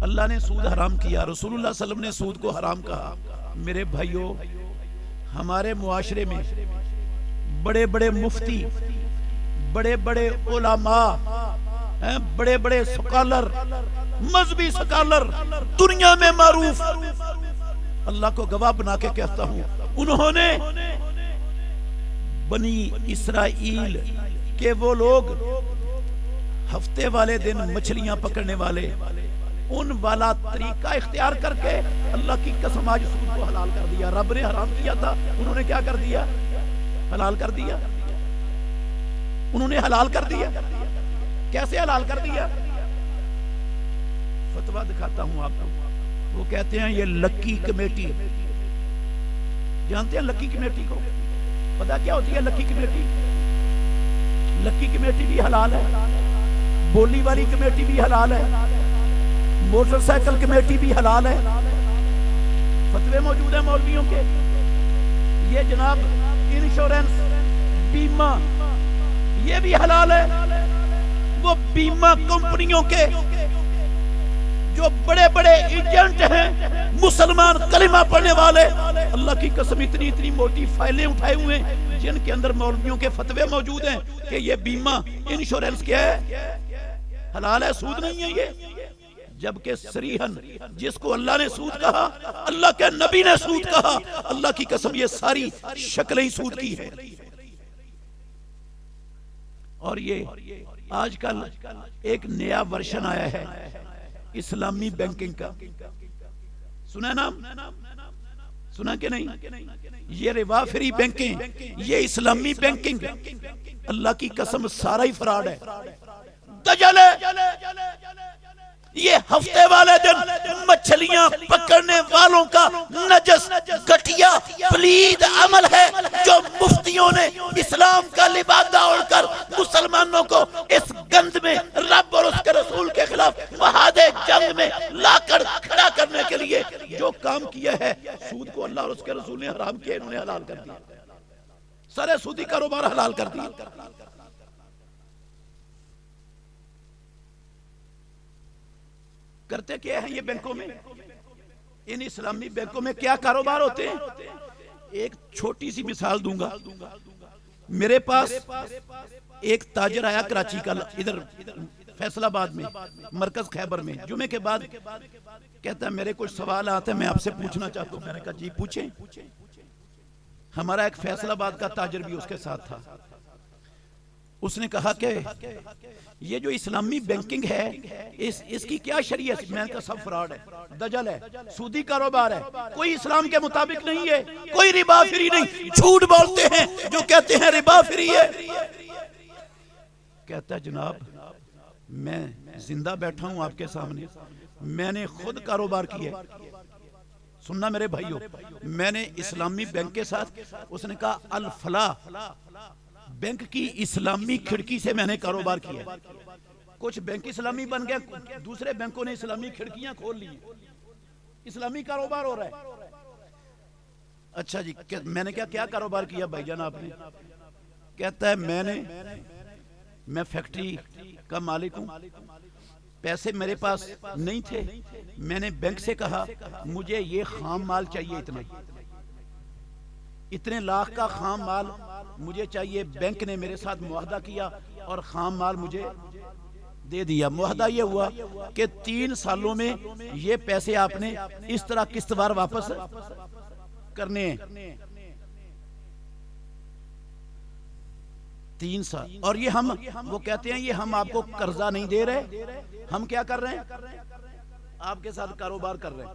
اللہ نے سود حرام کیا، رسول اللہ صلی اللہ علیہ وسلم نے سود کو حرام کہا. میرے بھائیوں، ہمارے معاشرے میں بڑے بڑے مفتی، بڑے بڑے علماء، بڑے بڑے سکالر، مذہبی سکالر دنیا میں معروف، اللہ کو گواہ بنا کے کہتا ہوں، انہوں نے بنی اسرائیل کے وہ لوگ ہفتے والے دن مچھلیاں پکڑنے والے، ان والا طریقہ اختیار کر کے اللہ کی قسم آج سود کو حلال کر دیا. رب نے حرام کیا تھا، انہوں نے کیا کر دیا؟ حلال کر دیا. انہوں نے حلال کر دیا. کیسے حلال کر دیا؟ فتویٰ دکھاتا ہوں آپ کو. وہ کہتے ہیں یہ لکی کمیٹی، جانتے ہیں لکی کمیٹی کو؟ پتا کیا ہوتی ہے لکی کمیٹی؟ لکی کمیٹی بھی حلال ہے، بولی والی کمیٹی بھی حلال ہے، موٹر سائیکل کمیٹی بھی حلال ہے. فتوے موجود ہیں مولویوں کے. یہ جناب انشورنس، بیمہ، یہ بھی حلال ہے. وہ بیمہ کمپنیوں کے جو بڑے بڑے ایجنٹ ہیں، مسلمان کلمہ پڑھنے والے، اللہ کی قسم اتنی اتنی موٹی فائلیں اٹھائے ہوئے ہیں جن کے اندر مولویوں کے فتوے موجود ہیں کہ یہ بیمہ انشورنس کیا ہے؟ حلال ہے، سود نہیں ہے یہ. جبکہ صریحاً جس کو اللہ نے سود کہا، اللہ کے نبی نے سود کہا، اللہ کی قسم یہ ساری شکلیں سود کی ہیں. اور یہ آج کل ایک نیا ورژن آیا ہے اسلامی بینکنگ کا. سنا نام؟ سنا کہ نہیں؟ یہ ربا فری بینکنگ، یہ اسلامی بینکنگ، اللہ کی قسم سارا ہی فراڈ ہے، دجل ہے. یہ ہفتے والے دن مچھلیاں پکڑنے والوں کا نجس، گھٹیا، پلید عمل ہے جو مفتیوں نے اسلام کا لبادہ اوڑھ کر مسلمانوں کو اس گند میں رب اور اس کے رسول کے خلاف محاذ جنگ میں لا کر کھڑا کرنے کے لیے جو کام کیا ہے. سود کو اللہ اور اس کے رسول نے حرام کیا، انہوں نے حلال کر دیا. سارے سودی کاروبار حلال کر دیا. کرتے کیا ہیں یہ بینکوں میں؟ ان اسلامی بینکوں میں کیا کاروبار ہوتے ہیں؟ ایک چھوٹی سی مثال دوں گا. میرے پاس ایک تاجر آیا کراچی کا، ادھر فیصل آباد میں، مرکز خیبر میں. جمعے کے بعد کہتا ہے میرے کچھ سوال آتے ہیں میں آپ سے پوچھنا چاہتا ہوں. میں نے کہا جی پوچھیں. ہمارا ایک فیصل آباد کا تاجر بھی اس کے ساتھ تھا. اس نے کہا کہ یہ جو اسلامی بینکنگ ہے اس کی کیا شریعت؟ میں نے کہا سب فراڈ ہے، دجل ہے، سودی کاروبار ہے، کوئی اسلام کے مطابق نہیں ہے، کوئی ربا فری نہیں، جھوٹ بولتے ہیں جو کہتے ہیں ربا فری ہے۔ کہتا ہے جناب میں زندہ بیٹھا ہوں آپ کے سامنے، میں نے خود کاروبار کیا ہے، سننا میرے بھائیوں، میں نے اسلامی بینک کے ساتھ، اس نے کہا الفلاح بینک کی اسلامی کھڑکی سے میں نے کاروبار کیا ہے۔ کچھ بینک اسلامی بن گئے، دوسرے بینکوں نے اسلامی کھڑکیاں کھول لی، اسلامی کاروبار ہو رہا ہے۔ اچھا جی میں نے کیا کاروبار کیا بھائی جان آپ نے؟ کہتا ہے میں فیکٹری کا مالک ہوں، پیسے میرے پاس نہیں تھے، میں نے بینک سے کہا مجھے یہ خام مال چاہیے، اتنے لاکھ کا خام مال مجھے چاہیے۔ بینک نے میرے ساتھ معاہدہ کیا اور خام مال مجھے دے دیا۔ معاہدہ یہ ہوا کہ 3 سالوں میں یہ پیسے آپ نے اس طرح قسط وار واپس کرنے ہیں، 3 سال۔ اور یہ وہ کہتے ہیں یہ ہم آپ کو قرضہ نہیں دے رہے، ہم کیا کر رہے ہیں؟ آپ کے ساتھ کاروبار کر رہے ہیں۔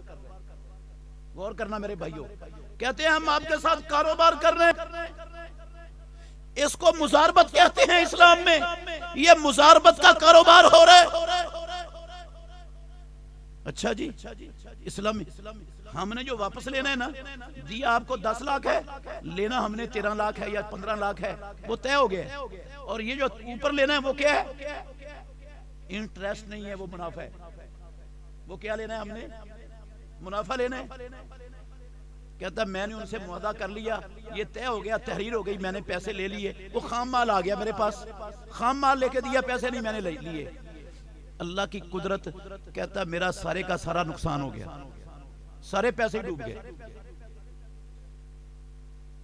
غور کرنا میرے بھائیوں، کہتے ہیں ہم آپ کے ساتھ کاروبار کر رہے ہیں، اس کو مزاربت کہتے ہیں اسلام میں، یہ مزاربت کا کاروبار ہو رہا ہے۔ اچھا جی اسلام ہم نے جو واپس لینا ہے نا، دیا آپ کو 10 لاکھ ہے، لینا ہم نے 13 لاکھ ہے یا 15 لاکھ ہے، وہ طے ہو گیا ہے۔ اور یہ جو اوپر لینا ہے وہ کیا ہے؟ انٹریسٹ نہیں ہے، وہ منافع ہے۔ وہ کیا لینا ہے ہم نے؟ منافع لینا ہے۔ کہتا میں نے ان سے معاہدہ کر لیا، یہ طے ہو گیا، تحریر ہو گئی، میں نے پیسے لے لیے، وہ خام مال آ گیا میرے پاس، خام مال لے کے دیا، پیسے نہیں میں نے لیے۔ اللہ کی قدرت، کہتا میرا سارے کا سارا نقصان ہو گیا، سارے پیسے ڈوب گئے۔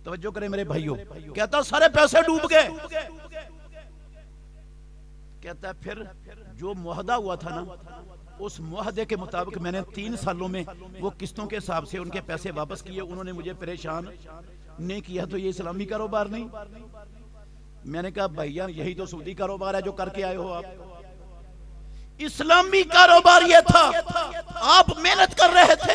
توجہ کریں میرے بھائیوں، کہتا سارے پیسے ڈوب گئے۔ کہتا پھر جو معاہدہ ہوا تھا نا، اس معاہدے کے مطابق میں نے 3 سالوں میں وہ قسطوں کے حساب سے ان کے پیسے واپس کیے، انہوں نے مجھے پریشان نہیں کیا۔ تو یہ اسلامی کاروبار نہیں؟ میں نے کہا بھائی جان یہی تو سعودی کاروبار ہے جو کر کے آئے ہو آپ۔ اسلامی کاروبار یہ تھا، آپ محنت کر رہے تھے،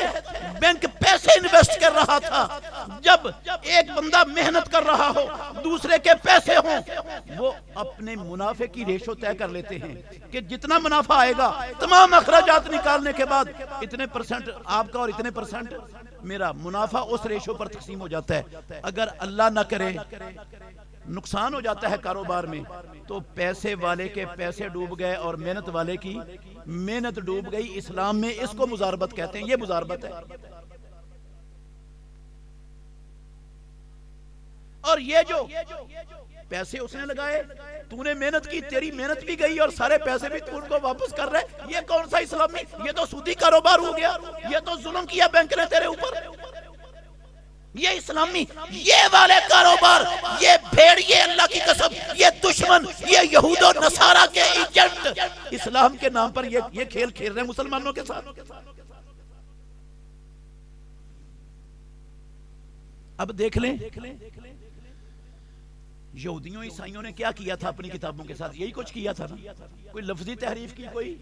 بینک پیسے انویسٹ کر رہا تھا۔ جب ایک بندہ محنت کر رہا ہو، دوسرے کے پیسے ہوں، وہ اپنے منافع کی ریشو طے کر لیتے ہیں کہ جتنا منافع آئے گا، تمام اخراجات نکالنے کے بعد اتنے پرسنٹ آپ کا اور اتنے پرسنٹ میرا، منافع اس ریشو پر تقسیم ہو جاتا ہے۔ اگر اللہ نہ کرے نقصان ہو جاتا ہے کاروبار میں، تو پیسے والے کے پیسے ڈوب گئے اور محنت والے کی محنت ڈوب گئی۔ اسلام میں اس کو مزاربت کہتے ہیں، یہ مزاربت ہے۔ اور یہ جو پیسے اس نے لگائے، تو نے محنت کی، تیری محنت بھی گئی اور سارے پیسے بھی تو ان کو واپس کر رہے، یہ کون سا اسلامی؟ یہ تو سودی کاروبار ہو گیا، یہ تو ظلم کیا بینک نے تیرے اوپر۔ یہ اسلامی، یہ والے کاروبار، یہ بھیڑ، یہ اللہ کی قسم، یہ دشمن، یہ یہود و نصارہ کے ایجنٹ اسلام کے نام پر یہ کھیل کھیل رہے ہیں مسلمانوں کے ساتھ۔ اب دیکھ لیں یہودیوں عیسائیوں نے کیا کیا تھا اپنی کتابوں کے ساتھ، یہی کچھ کیا تھا نا۔ کوئی لفظی تحریف کی، کوئی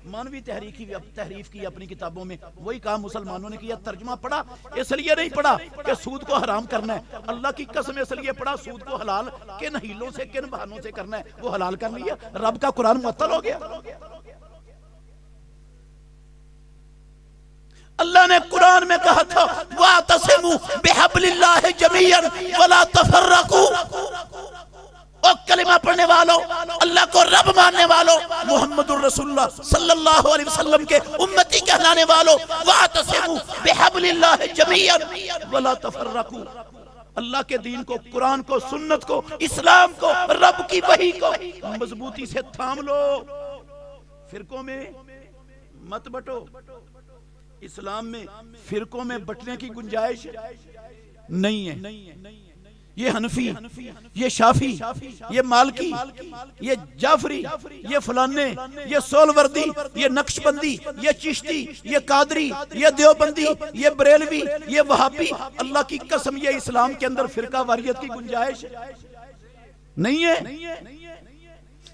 مانوی تحریف کی اپنی کتابوں میں، وہی کام مسلمانوں نے کیا۔ ترجمہ پڑھا، اس لیے نہیں پڑھا کہ سود کو حرام کرنا ہے، اللہ کی قسم اس لیے پڑھا سود کو حلال کن ہیلوں سے، کن بہانوں سے کرنا ہے، وہ حلال کر لیا۔ رب کا قرآن معطل ہو گیا۔ اللہ نے قرآن میں کہا تھا وَاعْتَصِمُوا بِحَبْلِ اللَّهِ جَمِيعًا وَلَا تَفَرَّقُوا۔ اور کلمہ پڑھنے والوں، اللہ کو رب ماننے والوں، محمد الرسول اللہ صلی اللہ علیہ وسلم کے امتی کہلانے والوں، وَاعْتَصِمُوا بِحَبْلِ اللَّهِ جَمِيعًا وَلَا تَفَرَّقُوا۔ اللہ کے دین کو، قرآن کو، سنت کو، اسلام کو، رب کی وحی کو مضبوطی سے تھام لو، فرقوں میں مت بٹو۔ اسلام میں فرقوں میں بٹنے کی گنجائش نہیں ہے۔ یہ حنفی، یہ شافی، یہ مالکی، یہ جعفری، یہ فلانے، یہ سولوردی، یہ نقش بندی، یہ چشتی، یہ قادری، یہ دیوبندی، یہ بریلوی، یہ وہابی، اللہ کی قسم یہ اسلام کے اندر فرقہ واریت کی گنجائش نہیں ہے۔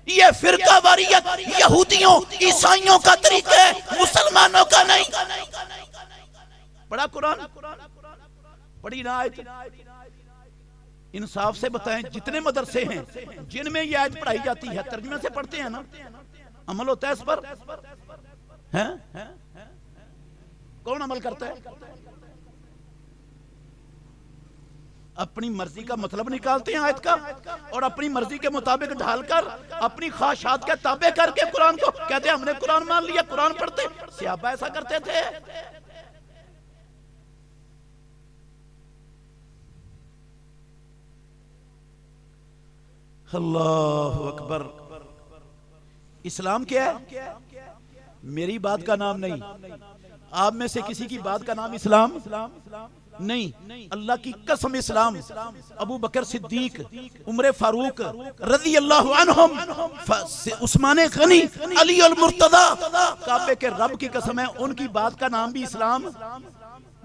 یہ فرقہ واریت یہودیوں عیسائیوں کا طریقہ ہے، مسلمانوں کا نہیں۔ پڑھا قرآن، پڑھی نہ آیت؟ انصاف سے بتائیں، جتنے مدرسے ہیں جن میں یہ آیت پڑھائی جاتی ہے ترجمے سے پڑھتے ہیں نا؟ عمل ہوتا ہے اس پر؟ کون عمل کرتا ہے؟ اپنی مرضی کا مطلب نکالتے ہیں آیت کا اور اپنی مرضی کے مطابق ڈھال کر اپنی خواہشات کے تابع کر کے قرآن کو کہتے ہیں ہم نے قرآن مان لیا، قرآن پڑھتے۔ صحابہ ایسا کرتے تھے؟ اللہ اکبر۔ اسلام کیا ہے؟ میری بات کا نام نہیں، آپ میں سے کسی کی بات کا نام اسلام نہیں۔ اللہ کی قسم اسلام ابو بکر صدیق، عمر فاروق رضی اللہ عنہم، عثمان غنی، علی المرتضی، کعبے کے رب کی قسم ہے ان کی بات کا نام بھی اسلام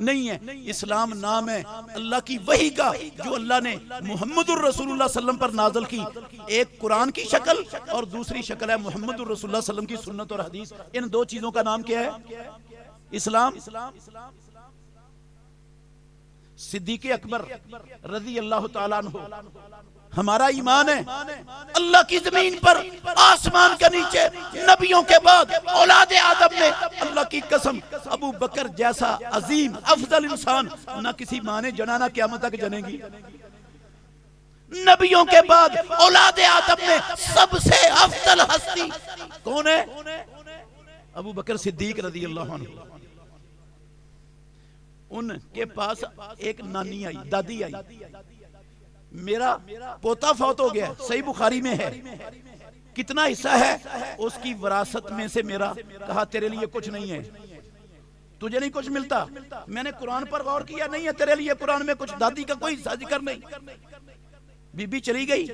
نہیں ہے۔ اسلام نام ہے اللہ کی وحی کا جو اللہ نے محمد الرسول اللہ صلی اللہ علیہ وسلم پر نازل کی، ایک قرآن کی شکل اور دوسری شکل ہے محمد الرسول اللہ صلی اللہ علیہ وسلم کی سنت اور حدیث۔ ان دو چیزوں کا نام کیا ہے؟ اسلام۔ صدیق اکبر رضی اللہ تعالیٰ عنہ، ہمارا ایمان ہے اللہ کی زمین پر آسمان کے نیچے نبیوں کے بعد اولاد آدم میں اللہ کی قسم ابو بکر جیسا عظیم افضل انسان نہ کسی ماں نے جنا نہ قیامت تک جنے گی۔ نبیوں کے بعد اولاد آدم میں سب سے افضل ہستی کون ہے؟ ابو بکر صدیق رضی اللہ عنہ۔ ان کے پاس ایک نانی آئی، دادی آئی، میرا پوتا فوت ہو گیا، صحیح بخاری میں ہے، کتنا حصہ ہے اس کی وراثت میں سے میرا؟ کہا تیرے لیے کچھ نہیں ہے، تجھے نہیں کچھ ملتا۔ میں نے قرآن پر غور کیا، نہیں ہے تیرے لیے قرآن میں کچھ، دادی کا کوئی ذکر نہیں۔ بی بی چلی گئی۔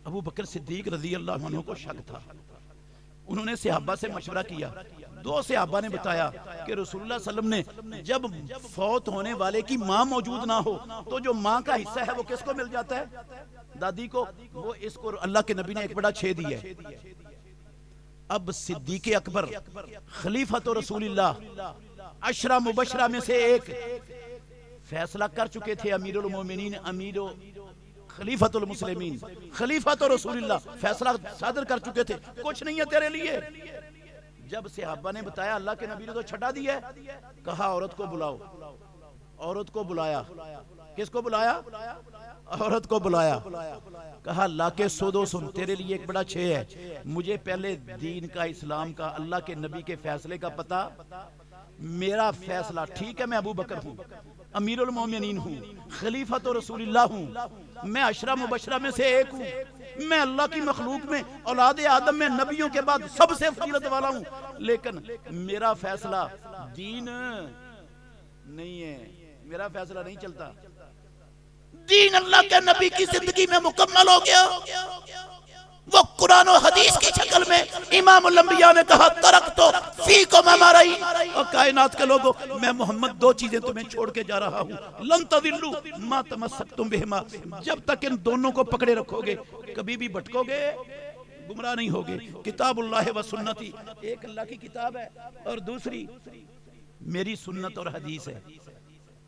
ابو بکر صدیق رضی اللہ عنہ کو شک تھا، انہوں نے صحابہ سے مشورہ کیا، دو صحابہ نے بتایا کہ رسول اللہ صلی اللہ علیہ وسلم نے جب فوت ہونے والے کی ماں موجود نہ ہو تو جو ماں کا حصہ ہے وہ کس کو مل جاتا ہے؟ دادی کو۔ وہ اس کو اللہ کے نبی نے ایک بڑا چھے دیا ہے۔ اب صدیق اکبر خلیفۃ رسول اللہ، عشرہ مبشرہ میں سے ایک، فیصلہ کر چکے تھے، امیر المومنین، امیر خلیفۃ المسلمین، خلیفۃ رسول اللہ، فیصلہ صادر کر چکے تھے، کچھ نہیں ہے تیرے لیے۔ جب صحابہ نے بتایا اللہ کے نبی نے تو چھٹا دی ہے، کہا عورت کو بلاؤ۔ عورت کو بلایا۔ کس کو بلایا؟ عورت کو بلایا۔ کہا لا کے سودو سن، تیرے لیے ایک بڑا چھے ہے، مجھے پہلے دین کا، اسلام کا، اللہ کے نبی کے فیصلے کا پتہ، میرا فیصلہ ٹھیک ہے، میں ابو بکر ہوں، امیر المومنین ہوں، خلیفۃ رسول اللہ ہوں، میں عشرہ مبشرہ میں سے ایک ہوں، میں اللہ کی مخلوق میں اولاد آدم میں نبیوں کے بعد سب سے فضیلت والا ہوں، لیکن میرا فیصلہ دین نہیں ہے، میرا فیصلہ نہیں چلتا۔ دین اللہ کے نبی کی زندگی میں مکمل ہو گیا، وہ قرآن و حدیث کی شکل میں امام الانبیاء نے کہا ترکتو فیکم امرئی، اور کائنات کے لوگوں میں محمد دو چیزیں تمہیں چھوڑ کے جا رہا ہوں، لن تضلوا ما تمسکتم بہما، جب تک ان دونوں کو پکڑے رکھو گے کبھی بھی بھٹکو گے، گمراہ نہیں ہوگے۔ کتاب اللہ و سنتی، ایک اللہ کی کتاب ہے اور دوسری میری سنت اور حدیث ہے،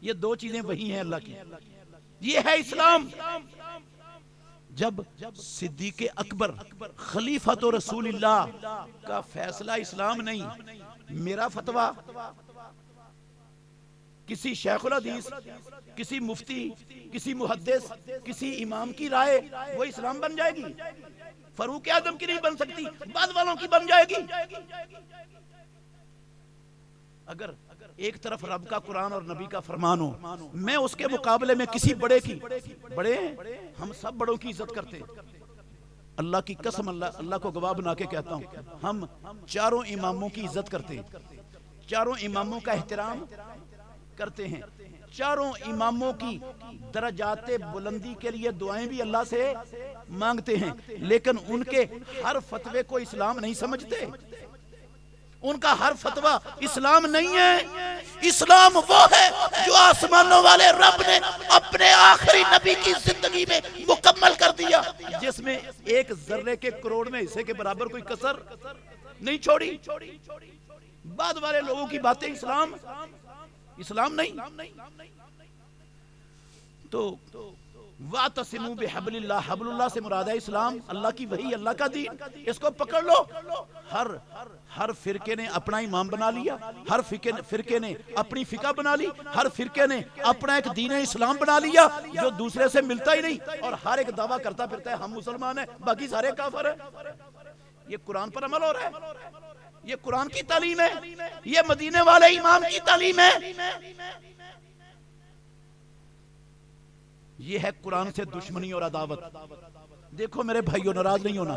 یہ دو چیزیں وہی ہیں اللہ کی، یہ ہے اسلام۔ جب صدیق اکبر خلیفۃ رسول اللہ کا فیصلہ اسلام نہیں، میرا فتویٰ، کسی شیخ الحدیث، کسی مفتی، کسی محدث، کسی امام کی رائے وہ اسلام بن جائے گی؟ فاروق اعظم کی نہیں بن سکتی، بعد والوں کی بن جائے گی۔ اگر ایک طرف رب کا قرآن اور نبی کا فرمان ہو، میں اس کے مقابلے میں کسی بڑے کی، بڑے ہم سب بڑوں کی عزت کرتے ہیں، اللہ کی قسم، اللہ کو گواہ بنا کے کہتا ہوں، ہم چاروں اماموں کی عزت کرتے ہیں، چاروں اماموں کا احترام کرتے ہیں، چاروں اماموں کی درجات بلندی کے لیے دعائیں بھی اللہ سے مانگتے ہیں، لیکن ان کے ہر فتوے کو اسلام نہیں سمجھتے، ان کا ہر فتویٰ اسلام نہیں ہے۔ اسلام وہ ہے جو آسمانوں والے رب نے اپنے آخری نبی کی زندگی میں مکمل کر دیا، جس میں ایک ذرے کے کروڑ میں حصے کے برابر کوئی کسر نہیں چھوڑی۔ بعد والے لوگوں کی باتیں اسلام نہیں۔ تو وَاعْتَصِمُوا بِحَبْلِ اللَّهِ، حبل اللہ سے مراد ہے اسلام، اللہ کی وحی، اللہ کا دین، اس کو پکڑ لو۔ ہر فرقے نے اپنا امام بنا لیا، ہر فرقے نے اپنی فقہ بنا لی، ہر فرقے نے اپنا ایک دین اسلام بنا لیا جو دوسرے سے ملتا ہی نہیں، اور ہر ایک دعویٰ کرتا پھرتا ہے ہم مسلمان ہیں، باقی سارے کافر ہیں۔ یہ قرآن پر عمل ہو رہا ہے، یہ قرآن کی تعلیم ہے، یہ مدینے والے امام کی تعلیم ہے، یہ ہے قرآن سے دشمنی اور عداوت۔ دیکھو میرے بھائیوں، ناراض نہیں ہونا،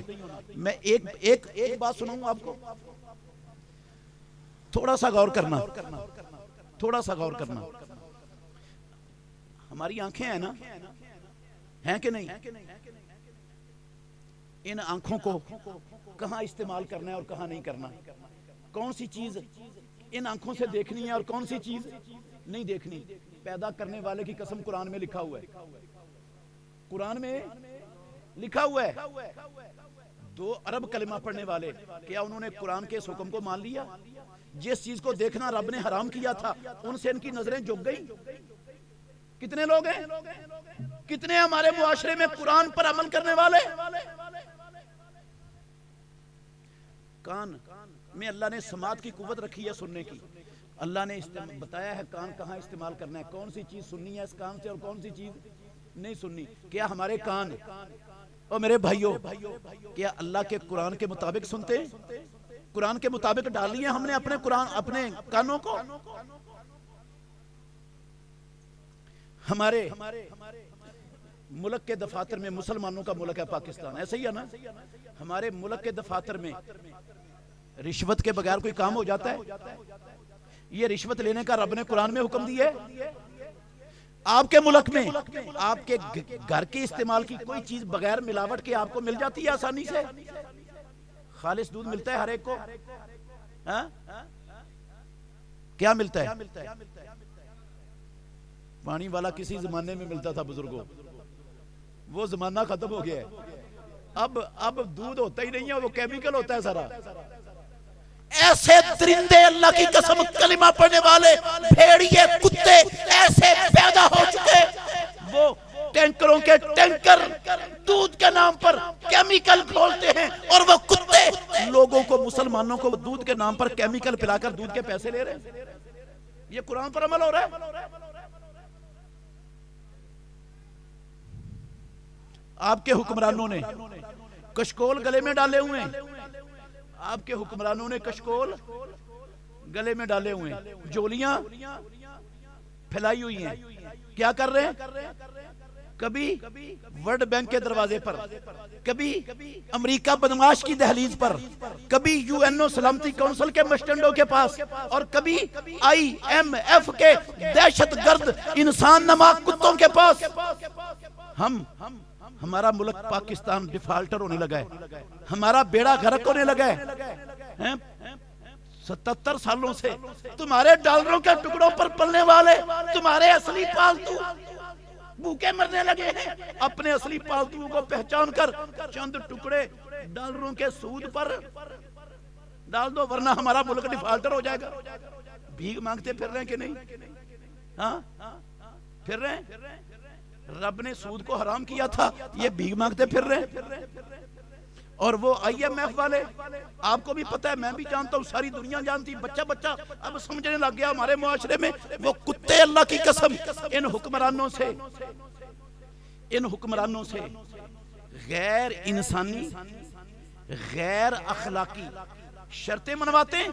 میں ایک بات سناؤں آپ کو، تھوڑا سا غور کرنا، ہماری آنکھیں ہیں نا، ہیں کہ نہیں؟ ان آنکھوں کو کہاں استعمال کرنا ہے اور کہاں نہیں کرنا، کون سی چیز ان آنکھوں سے دیکھنی ہے اور کون سی چیز نہیں دیکھنی۔ پیدا کرنے والے کی قسم قرآن میں لکھا ہوا ہے، قرآن میں لکھا ہوا ہے۔ 2 ارب کلمہ پڑھنے والے، کیا انہوں نے قرآن کے اس حکم کو مان لیا؟ جس چیز کو دیکھنا رب نے حرام کیا تھا ان سے ان کی نظریں جھک گئیں۔ کتنے لوگ ہیں، کتنے ہمارے معاشرے میں قرآن پر عمل کرنے والے؟ کان میں اللہ نے سماعت کی قوت رکھی ہے، سننے کی۔ اللہ نے بتایا ہے کان کہاں استعمال کرنا ہے، کون سی چیز سننی ہے اس کان سے اور کون سی چیز نہیں سننی۔ کیا ہمارے کان اور میرے بھائیوں کیا اللہ کے قرآن کے مطابق سنتے ہیں؟ قرآن کے مطابق ڈال لیے ہم نے اپنے کانوں کو؟ ہمارے ملک کے دفاتر میں، مسلمانوں کا ملک ہے پاکستان، ایسا ہی ہے نا؟ ہمارے ملک کے دفاتر میں رشوت کے بغیر کوئی کام ہو جاتا ہے؟ یہ رشوت لینے کا رب نے قرآن میں حکم دیا ہے۔ آپ کے ملک میں آپ کے گھر کے استعمال کی کوئی چیز بغیر ملاوٹ کے آپ کو مل جاتی ہے آسانی سے؟ خالص دودھ ملتا ہے ہر ایک کو؟ کیا ملتا ہے؟ پانی والا کسی زمانے میں ملتا تھا بزرگوں، وہ زمانہ ختم ہو گیا ہے، اب دودھ ہوتا ہی نہیں ہے، وہ کیمیکل ہوتا ہے سارا۔ ایسے درندے اللہ کی قسم کلمہ پڑھنے والے بھیڑیے کتے ایسے پیدا ہو چکے، وہ ٹینکروں کے ٹینکر دودھ کے نام پر کیمیکل کھولتے ہیں، اور وہ کتے لوگوں کو، مسلمانوں کو دودھ کے نام پر کیمیکل پلا کر دودھ کے پیسے لے رہے ہیں۔ یہ قرآن پر عمل ہو رہا ہے۔ آپ کے حکمرانوں نے کشکول گلے میں ڈالے ہوئے ہیں، آپ کے حکمرانوں نے کشکول گلے میں ڈالے ہوئے ہیں، جولیاں پھیلائی ہوئی ہیں۔ کیا کر رہے ہیں؟ کبھی ورلڈ بینک کے دروازے پر، کبھی امریکہ بدماش کی دہلیز پر، کبھی UN سلامتی کونسل کے مسٹنڈوں کے پاس، اور کبھی IMF کے دہشت گرد انسان نما کتوں کے پاس۔ ہمارا ملک پاکستان ڈیفالٹر ہونے لگا ہے، ہمارا بیڑا غرق ہونے لگا ہے۔ 77 سالوں سے تمہارے ڈالروں کے ٹکڑوں پر پلنے والے تمہارے اصلی پالتو بھوکے مرنے لگے ہیں۔ اپنے اصلی پالتو کو پہچان کر چند ٹکڑے ڈالروں کے سود پر ڈال دو، ورنہ ہمارا ملک ڈیفالٹر ہو جائے گا۔ بھیک مانگتے پھر رہے ہیں کہ نہیں؟ ہاں پھر رہے ہیں۔ رب نے سود کو حرام کیا تھا، یہ بھیک مانگتے پھر رہے ہیں۔ اور وہ IMF والے، آپ کو بھی پتہ ہے، میں بھی جانتا ہوں، ساری دنیا جانتی، بچہ اب سمجھنے لگ گیا ہمارے معاشرے میں، وہ کتے اللہ کی قسم ان حکمرانوں سے غیر انسانی، غیر اخلاقی شرطیں منواتے ہیں۔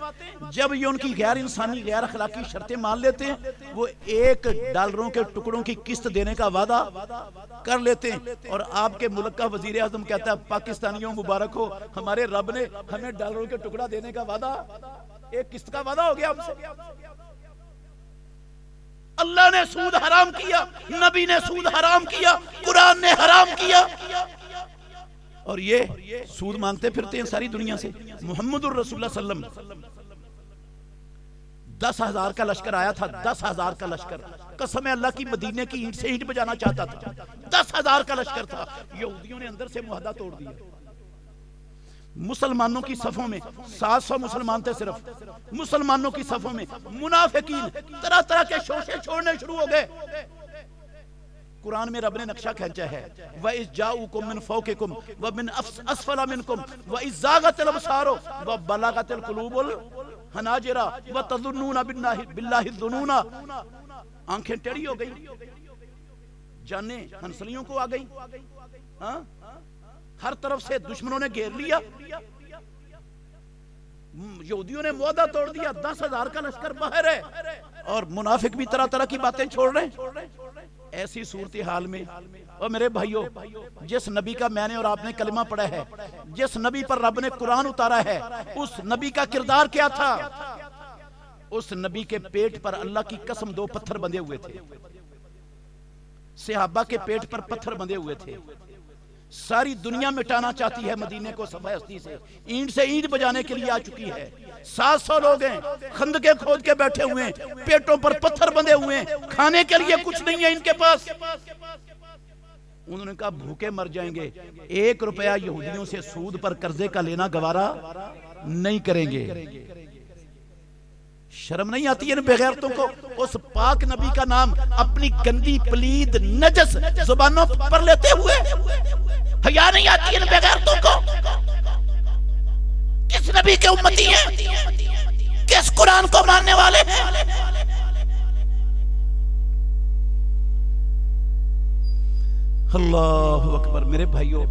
جب یہ ان کی غیر انسانی، غیر اخلاقی شرطیں مان لیتے ہیں، وہ $1 کے ٹکڑوں کی قسط دینے کا وعدہ کر لیتے ہیں، اور آپ کے ملک کا وزیر اعظم کہتا ہے پاکستانیوں مبارک ہو، ہمارے رب نے ہمیں $1 کے ٹکڑا دینے کا وعدہ، ایک قسط کا وعدہ ہو گیا ہم سے۔ اللہ نے سود حرام کیا، نبی نے سود حرام کیا، قرآن نے حرام کیا، اور یہ سود مانگتے پھرتے ہیں ساری دنیا سے۔ محمد الرسول اللہ صلی اللہ علیہ وسلم 10,000 کا لشکر آیا تھا، 10,000 کا لشکر، قسم اللہ کی مدینے کی اینٹ سے اینٹ بجانا چاہتا تھا، 10,000 کا لشکر تھا، یہودیوں نے اندر سے معاہدہ توڑ دیا۔ مسلمانوں کی صفوں میں 700 مسلمان تھے، صرف مسلمانوں کی صفوں میں منافقین طرح طرح کے شوشے چھوڑنے شروع ہو گئے۔ قرآن میں رب نے نقشہ کھینچا ہے، وَإِذْ جَاءُوكُم مِّن فَوْقِكُمْ وَمِنْ أَسْفَلَ مِنْكُمْ وَإِذْ زَاغَتِ الْأَبْصَارُ وَبَلَغَتِ الْقُلُوبُ الْحَنَاجِرَ وَتَظُنُّونَ بِاللَّهِ الظُّنُونَ۔ آنکھیں ٹیڑھی ہو گئی، جانیں ہنسلیوں کو آ گئی، ہر طرف سے دشمنوں نے گھیر لیا، یہودیوں نے معاہدہ توڑ دیا، 10,000 کا لشکر باہر ہے اور منافق بھی طرح طرح کی باتیں چھوڑ رہے ہیں۔ ایسی صورتحال میں اور میرے بھائیوں، جس نبی کا میں نے اور آپ نے کلمہ پڑھا ہے، جس نبی پر رب نے قرآن اتارا ہے، اس نبی کا کردار کیا تھا؟ اس نبی کے پیٹ پر اللہ کی قسم 2 پتھر بندھے ہوئے تھے، صحابہ کے پیٹ پر پتھر بندھے ہوئے تھے۔ ساری دنیا مٹانا چاہتی ہے مدینے کو صفحہ ہستی سے، اینٹ سے اینٹ بجانے کے لیے آ چکی ہے۔ 700 لوگ ہیں، خندقیں کھود کے بیٹھے ہوئے ہیں، پیٹوں پر پتھر بندھے ہوئے ہیں، کھانے کے لیے کچھ نہیں ہے ان کے پاس۔ انہوں نے کہا بھوکے مر جائیں گے، 1 روپیہ یہودیوں سے سود پر قرضے کا لینا گوارا نہیں کریں گے۔ شرم نہیں آتی ان بغیرتوں کو اس پاک نبی کا نام اپنی گندی پلید نجس زبانوں پر لیتے ہوئے؟ حیا نہیں آتی ان بغیرتوں کو؟ کس نبی کے امتی ہیں؟ کس قرآن کو ماننے والے ہیں؟ اللہ اکبر۔ میرے بھائیوں،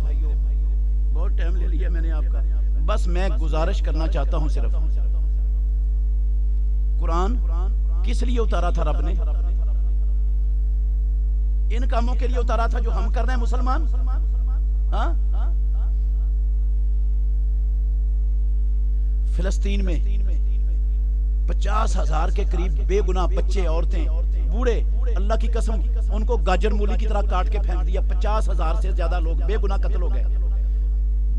بہت ٹائم لے لیا میں نے آپ کا، بس میں گزارش کرنا چاہتا ہوں صرف، قرآن کس لیے اتارا تھا رب نے؟ ان کاموں کے لیے اتارا تھا جو ہم کر رہے ہیں مسلمان؟ فلسطین میں 50,000 کے قریب بے گناہ بچے، عورتیں، بوڑھے، اللہ کی قسم ان کو گاجر مولی کی طرح کاٹ کے پھینک دیا۔ 50,000 سے زیادہ لوگ بے گناہ قتل ہو گئے۔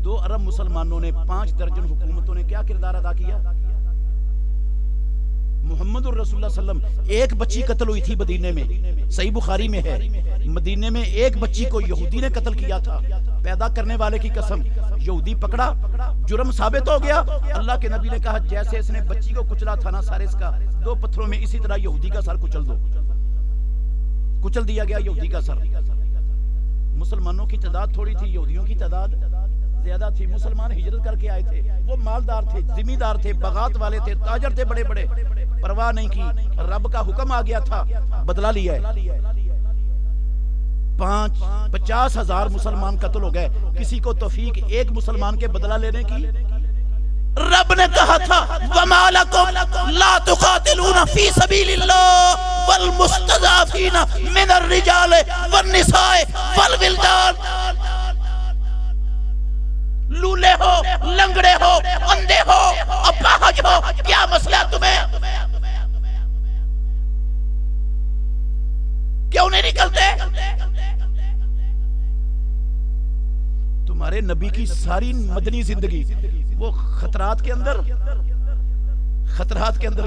2 ارب مسلمانوں نے، 5 درجن حکومتوں نے کیا کردار ادا کیا؟ محمد الرسول اللہ صلی اللہ علیہ وسلم، 1 بچی قتل ہوئی تھی مدینے میں، صحیح بخاری میں ہے، مدینے میں 1 بچی کو یہودی نے قتل کیا تھا۔ پیدا کرنے والے کی قسم، یہودی پکڑا، جرم ثابت ہو گیا۔ اللہ کے نبی نے کہا جیسے اس نے بچی کو کچلا تھا نا سارے اس کا 2 پتھروں میں، اسی طرح یہودی کا سر کچل دو۔ کچل دیا گیا یہودی کا سر۔ مسلمانوں کی تعداد تھوڑی تھی، یہودیوں کی تعداد زیادہ تھی۔ مسلمان ہجرت کر کے آئے تھے، وہ مالدار تھے، زمیندار تھے، بغات والے تھے، تاجر تھے بڑے بڑے، پرواہ نہیں کی۔ رب کا حکم آ گیا تھا، بدلہ لیا ہے۔ 50,000 مسلمان قتل ہو گئے، کسی کو توفیق 1 مسلمان کے بدلہ لینے کی؟ رب نے کہا تھا وَمَا لَكُمْ لَا تُقَاتِلُونَ فِي سَبِيلِ اللَّهِ وَالْمُسْتَضْعَفِينَ مِنَ الرِّجَالِ وَالنِّسَاءِ وَالْوِلْدَانِ۔ لولے ہو، لنگڑے ہو، اندھے ہو، اپاہج ہو، کیا مسئلہ تمہیں؟ کیوں نہیں نکلتے؟ تمہارے نبی کی ساری مدنی زندگی وہ خطرات کے اندر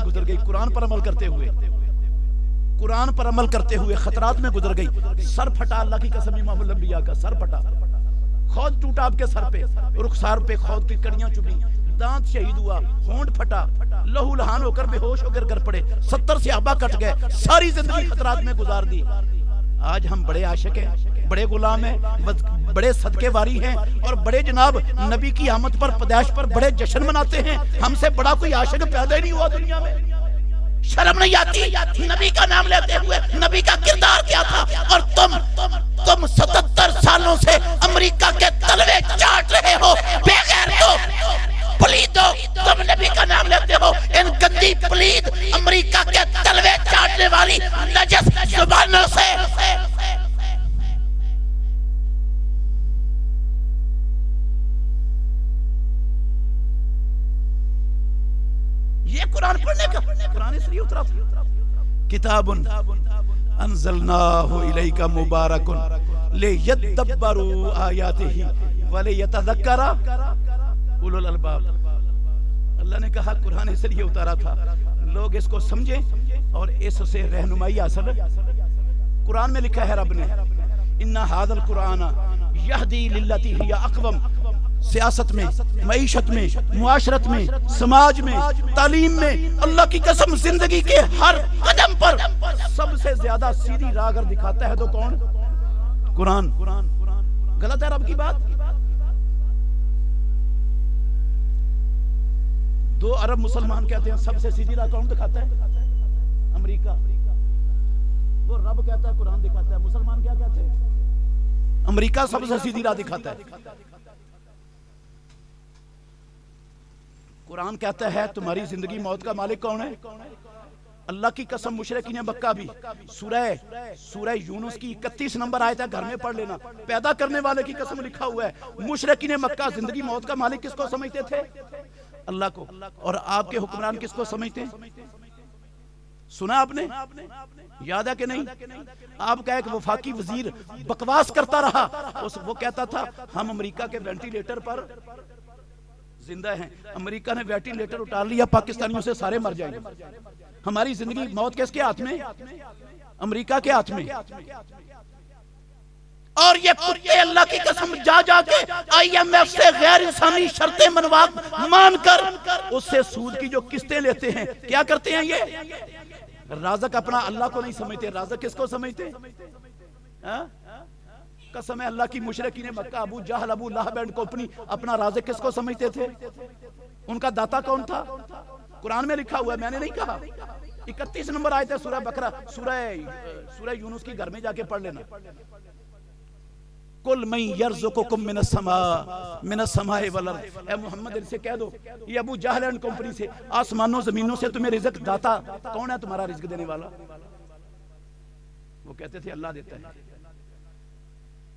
گزر گئی، قرآن پر عمل کرتے ہوئے، قرآن پر عمل کرتے ہوئے خطرات میں گزر گئی۔ سر پھٹا، اللہ کی قسم، امام الانبیاء کا سر پھٹا، خود ٹوٹا آپ کے سر پہ، رخسار پہ خود کی کڑیاں چبھی، دانت شہید ہوا، ہونٹ پھٹا، لہو لہان ہو کر بے ہوش ہو کر گر پڑے، 70 صحابہ کٹ گئے، ساری زندگی خطرات میں گزار دی۔ آج ہم بڑے عاشق ہیں، بڑے غلام ہیں، بڑے صدقے واری ہیں، اور بڑے جناب نبی کی آمد پر، پیدائش پر بڑے جشن مناتے ہیں۔ ہم سے بڑا کوئی عاشق پیدا ہی نہیں ہوا دنیا میں۔ شرم نہیں آتی نبی کا نام لیتے ہوئے؟ نبی کا کردار کیا تھا؟ اور تم 77 سالوں سے امریکہ کے تلوے چاٹ رہے ہو، بے غیرتو، پلیدو، تم نبی کا نام لیتے ہو، ان گندی پلید امریکہ کے تلوے چاٹنے والی نجس زبانوں سے۔ یہ قرآن پڑھنے کا، قرآن اس لیے اترا تھا، کتاب انزلناہ الیک مبارک لیدبروا آیاتہ ولیتذکر اولو الالباب۔ اللہ نے کہا قرآن اس لیے اتارا تھا لوگ اس کو سمجھیں اور اس سے رہنمائی حاصل۔ قرآن میں لکھا ہے رب نے اِنَّ هَذَا الْقُرْآنَ يَهْدِي لِلَّتِي هِيَ أَقْوَمُ۔ سیاست میں، معیشت میں، معاشرت میں، سماج میں، تعلیم میں، اللہ کی قسم زندگی کے ہر قدم پر سب سے زیادہ سیدھی راہ اگر دکھاتا ہے تو کون؟ قرآن۔ غلط ہے رب کی بات؟ 2 ارب مسلمان کہتے ہیں سب سے سیدھی راہ کون دکھاتا ہے؟ امریکہ۔ وہ رب کہتا ہے قرآن دکھاتا ہے، مسلمان کیا کہتے ہیں؟ امریکہ سب سے سیدھی راہ دکھاتا ہے۔ قرآن کہتا ہے تمہاری زندگی موت کا مالک کون ہے؟ اللہ کی قسم مشرکین مکہ بھی سورہ یونس کی 31 نمبر آیت ہے، گھر میں پڑھ لینا، پیدا کرنے والے کی قسم لکھا ہوا ہے۔ مشرکین مکہ زندگی موت کا مالک کس کو سمجھتے تھے؟ اللہ کو۔ اور آپ کے حکمران کس کو سمجھتے ہیں؟ سنا آپ نے؟ یاد ہے کہ نہیں؟ آپ کا ایک وفاقی وزیر بکواس کرتا رہا، وہ کہتا تھا ہم امریکہ کے وینٹیلیٹر پر زندہ ہیں، امریکہ نے وینٹیلیٹر اٹھا لیا، پاکستانیوں سے سارے مر جائیں گے۔ ہماری زندگی موت کس کے ہاتھ میں؟ امریکہ کے ہاتھ میں۔ اور یہ کتے اللہ کی قسم جا جا کے IMF سے غیر انسانی شرطیں مان کر اس سے سود کی جو قسطیں لیتے ہیں، کیا کرتے ہیں یہ؟ رازق اپنا اللہ کو نہیں سمجھتے، رازق کس کو سمجھتے؟ قسم ہے اللہ کی، مشرکین مکہ ابو جہل، ابو لہب اینڈ کمپنی اپنا رازق کس کو سمجھتے تھے؟ ان کا داتا کون تھا؟ قرآن میں لکھا ہوا ہے، میں نے نہیں کہا۔ 31 نمبر آیت ہے سورہ بقرہ، سورہ یونس کی گھر میں جا کے پڑھ لینا۔ قُلْ مَنْ يَرْزُقُكُم مِّنَ السَّمَاءِ وَالْأَرْضِ۔ اے محمد ان سے کہہ دو، یہ ابو جہل اینڈ کمپنی سے، آسمانوں زمینوں سے تمہیں رزق داتا کون ہے؟ تمہارا رزق دینے والا؟ وہ کہتے تھے اللہ دیتا ہے۔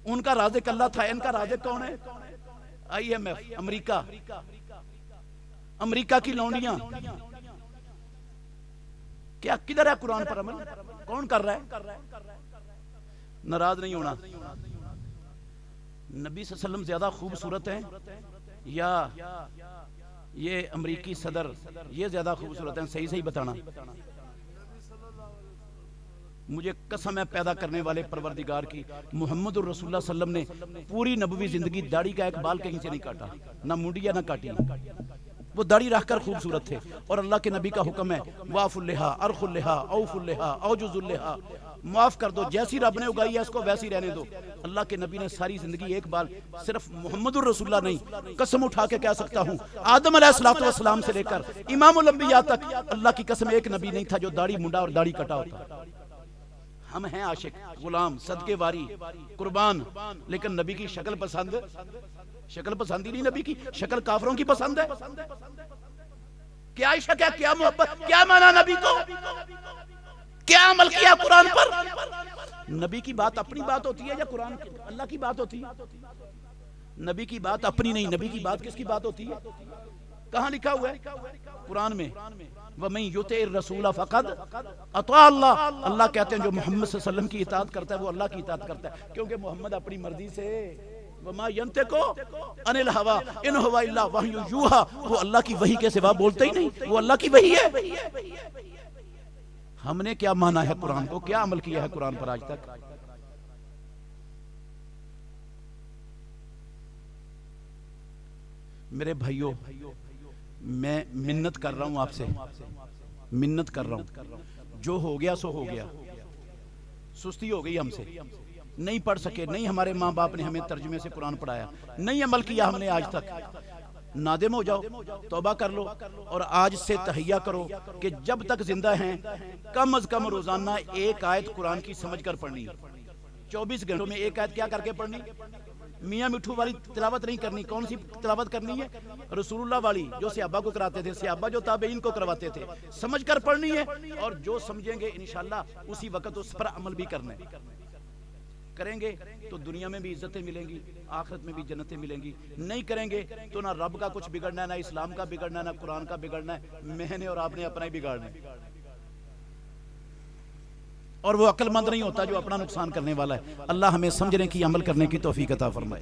ان کا رازق اللہ تھا، ان کا رازق کون ہے؟ IMF، امریکہ، امریکہ کی لونڈیاں۔ کیا کدھر ہے قرآن پر عمل؟ کون کر رہا ہے؟ ناراض نہیں ہونا۔ نبی صلی اللہ علیہ وسلم زیادہ خوبصورت ہیں یا یہ امریکی صدر یہ زیادہ خوبصورت ہیں؟ صحیح بتانا۔ مجھے قسم ہے پیدا کرنے والے پروردگار کی، محمد الرسول اللہ صلی اللہ علیہ وسلم نے پوری نبوی زندگی داڑھی کا ایک بال کہیں سے نہیں کاٹا، نہ مونڈیا نہ کاٹی۔ وہ داڑھی رکھ کر خوبصورت تھے، اور اللہ کے نبی کا حکم ہے واف اللحا، ارخ اللحا، اوف اللحا، اوجز اللحا، معاف کر دو، جیسی رب نے اگائی ہے اس کو ویسی رہنے دو۔ اللہ کے نبی نے ساری زندگی ایک بال، صرف محمد الرسول اللہ نہیں، قسم اٹھا کے کہہ سکتا ہوں آدم علیہ السلام سے لے کر امام الانبیاء تک اللہ کی قسم ایک نبی نہیں تھا جو داڑھی منڈا اور داڑھی کٹا ہوتا۔ ہم ہیں عاشق، غلام، صدقے واری، قربان، لیکن نبی کی شکل پسند، شکل پسند ہی نہیں، نبی کی شکل کافروں کی پسند ہے۔ کیا عشق ہے، کیا محبت، کیا مانا نبی کو، کیا عمل کیا قرآن پر؟ نبی کی بات اپنی بات ہوتی ہے یا قرآن اللہ کی بات ہوتی ہے؟ نبی کی بات اپنی نہیں، نبی کی بات کس کی بات ہوتی ہے؟ کہاں لکھا ہوا ہے؟ قرآن میں وَمَن يُطِعِ الرَّسُولَ فَقَدْ أَطَاعَ اللَّهَ۔ اللہ کہتے ہیں جو محمد صلی اللہ علیہ وسلم کی اطاعت کرتا ہے وہ اللہ کی اطاعت کرتا ہے، کیونکہ محمد اپنی مرضی سے وَمَا يَنْطِقُ عَنِ الْهَوَىٰ إِنْ هُوَ إِلَّا وَحْيٌ يُوحَىٰ، وہ اللہ کی وحی کے سوا بولتا ہی نہیں، وہ اللہ کی وحی ہے۔ ہم نے کیا مانا ہے قرآن کو، کیا عمل کیا ہے قرآن پر آج تک؟ میرے بھائیوں، میں منت کر رہا ہوں آپ سے، منت کر رہا ہوں، جو ہو گیا سو ہو گیا، سستی ہو گئی ہم سے، نہیں پڑھ سکے، نہیں ہمارے ماں باپ نے ہمیں ترجمے سے قرآن پڑھایا، نہیں عمل کیا ہم نے آج تک۔ نادم ہو جاؤ، توبہ کر لو، اور آج سے تہیہ کرو کہ جب تک زندہ ہیں کم از کم روزانہ ایک آیت قرآن کی سمجھ کر پڑھنی، 24 گھنٹوں میں ایک آیت کیا کر کے پڑھنی؟ میاں مٹھو والی تلاوت نہیں کرنی۔ کون سی تلاوت کرنی ہے؟ رسول اللہ والی جو صحابہ کو کراتے تھے، صحابہ جو تابعین کو کرواتے تھے، سمجھ کر پڑھنی ہے، اور جو سمجھیں گے انشاءاللہ اسی وقت اس پر عمل بھی کرنا ہے۔ کریں گے تو دنیا میں بھی عزتیں ملیں گی، آخرت میں بھی جنتیں ملیں گی، نہیں کریں گے تو نہ رب کا کچھ بگڑنا ہے، نہ اسلام کا بگڑنا ہے، نہ قرآن کا بگڑنا ہے، میں نے اور آپ نے اپنا ہی بگاڑنا ہے۔ اور وہ عقل مند نہیں ہوتا جو اپنا نقصان کرنے والا ہے۔ اللہ ہمیں سمجھنے کی، عمل کرنے کی توفیق عطا فرمائے۔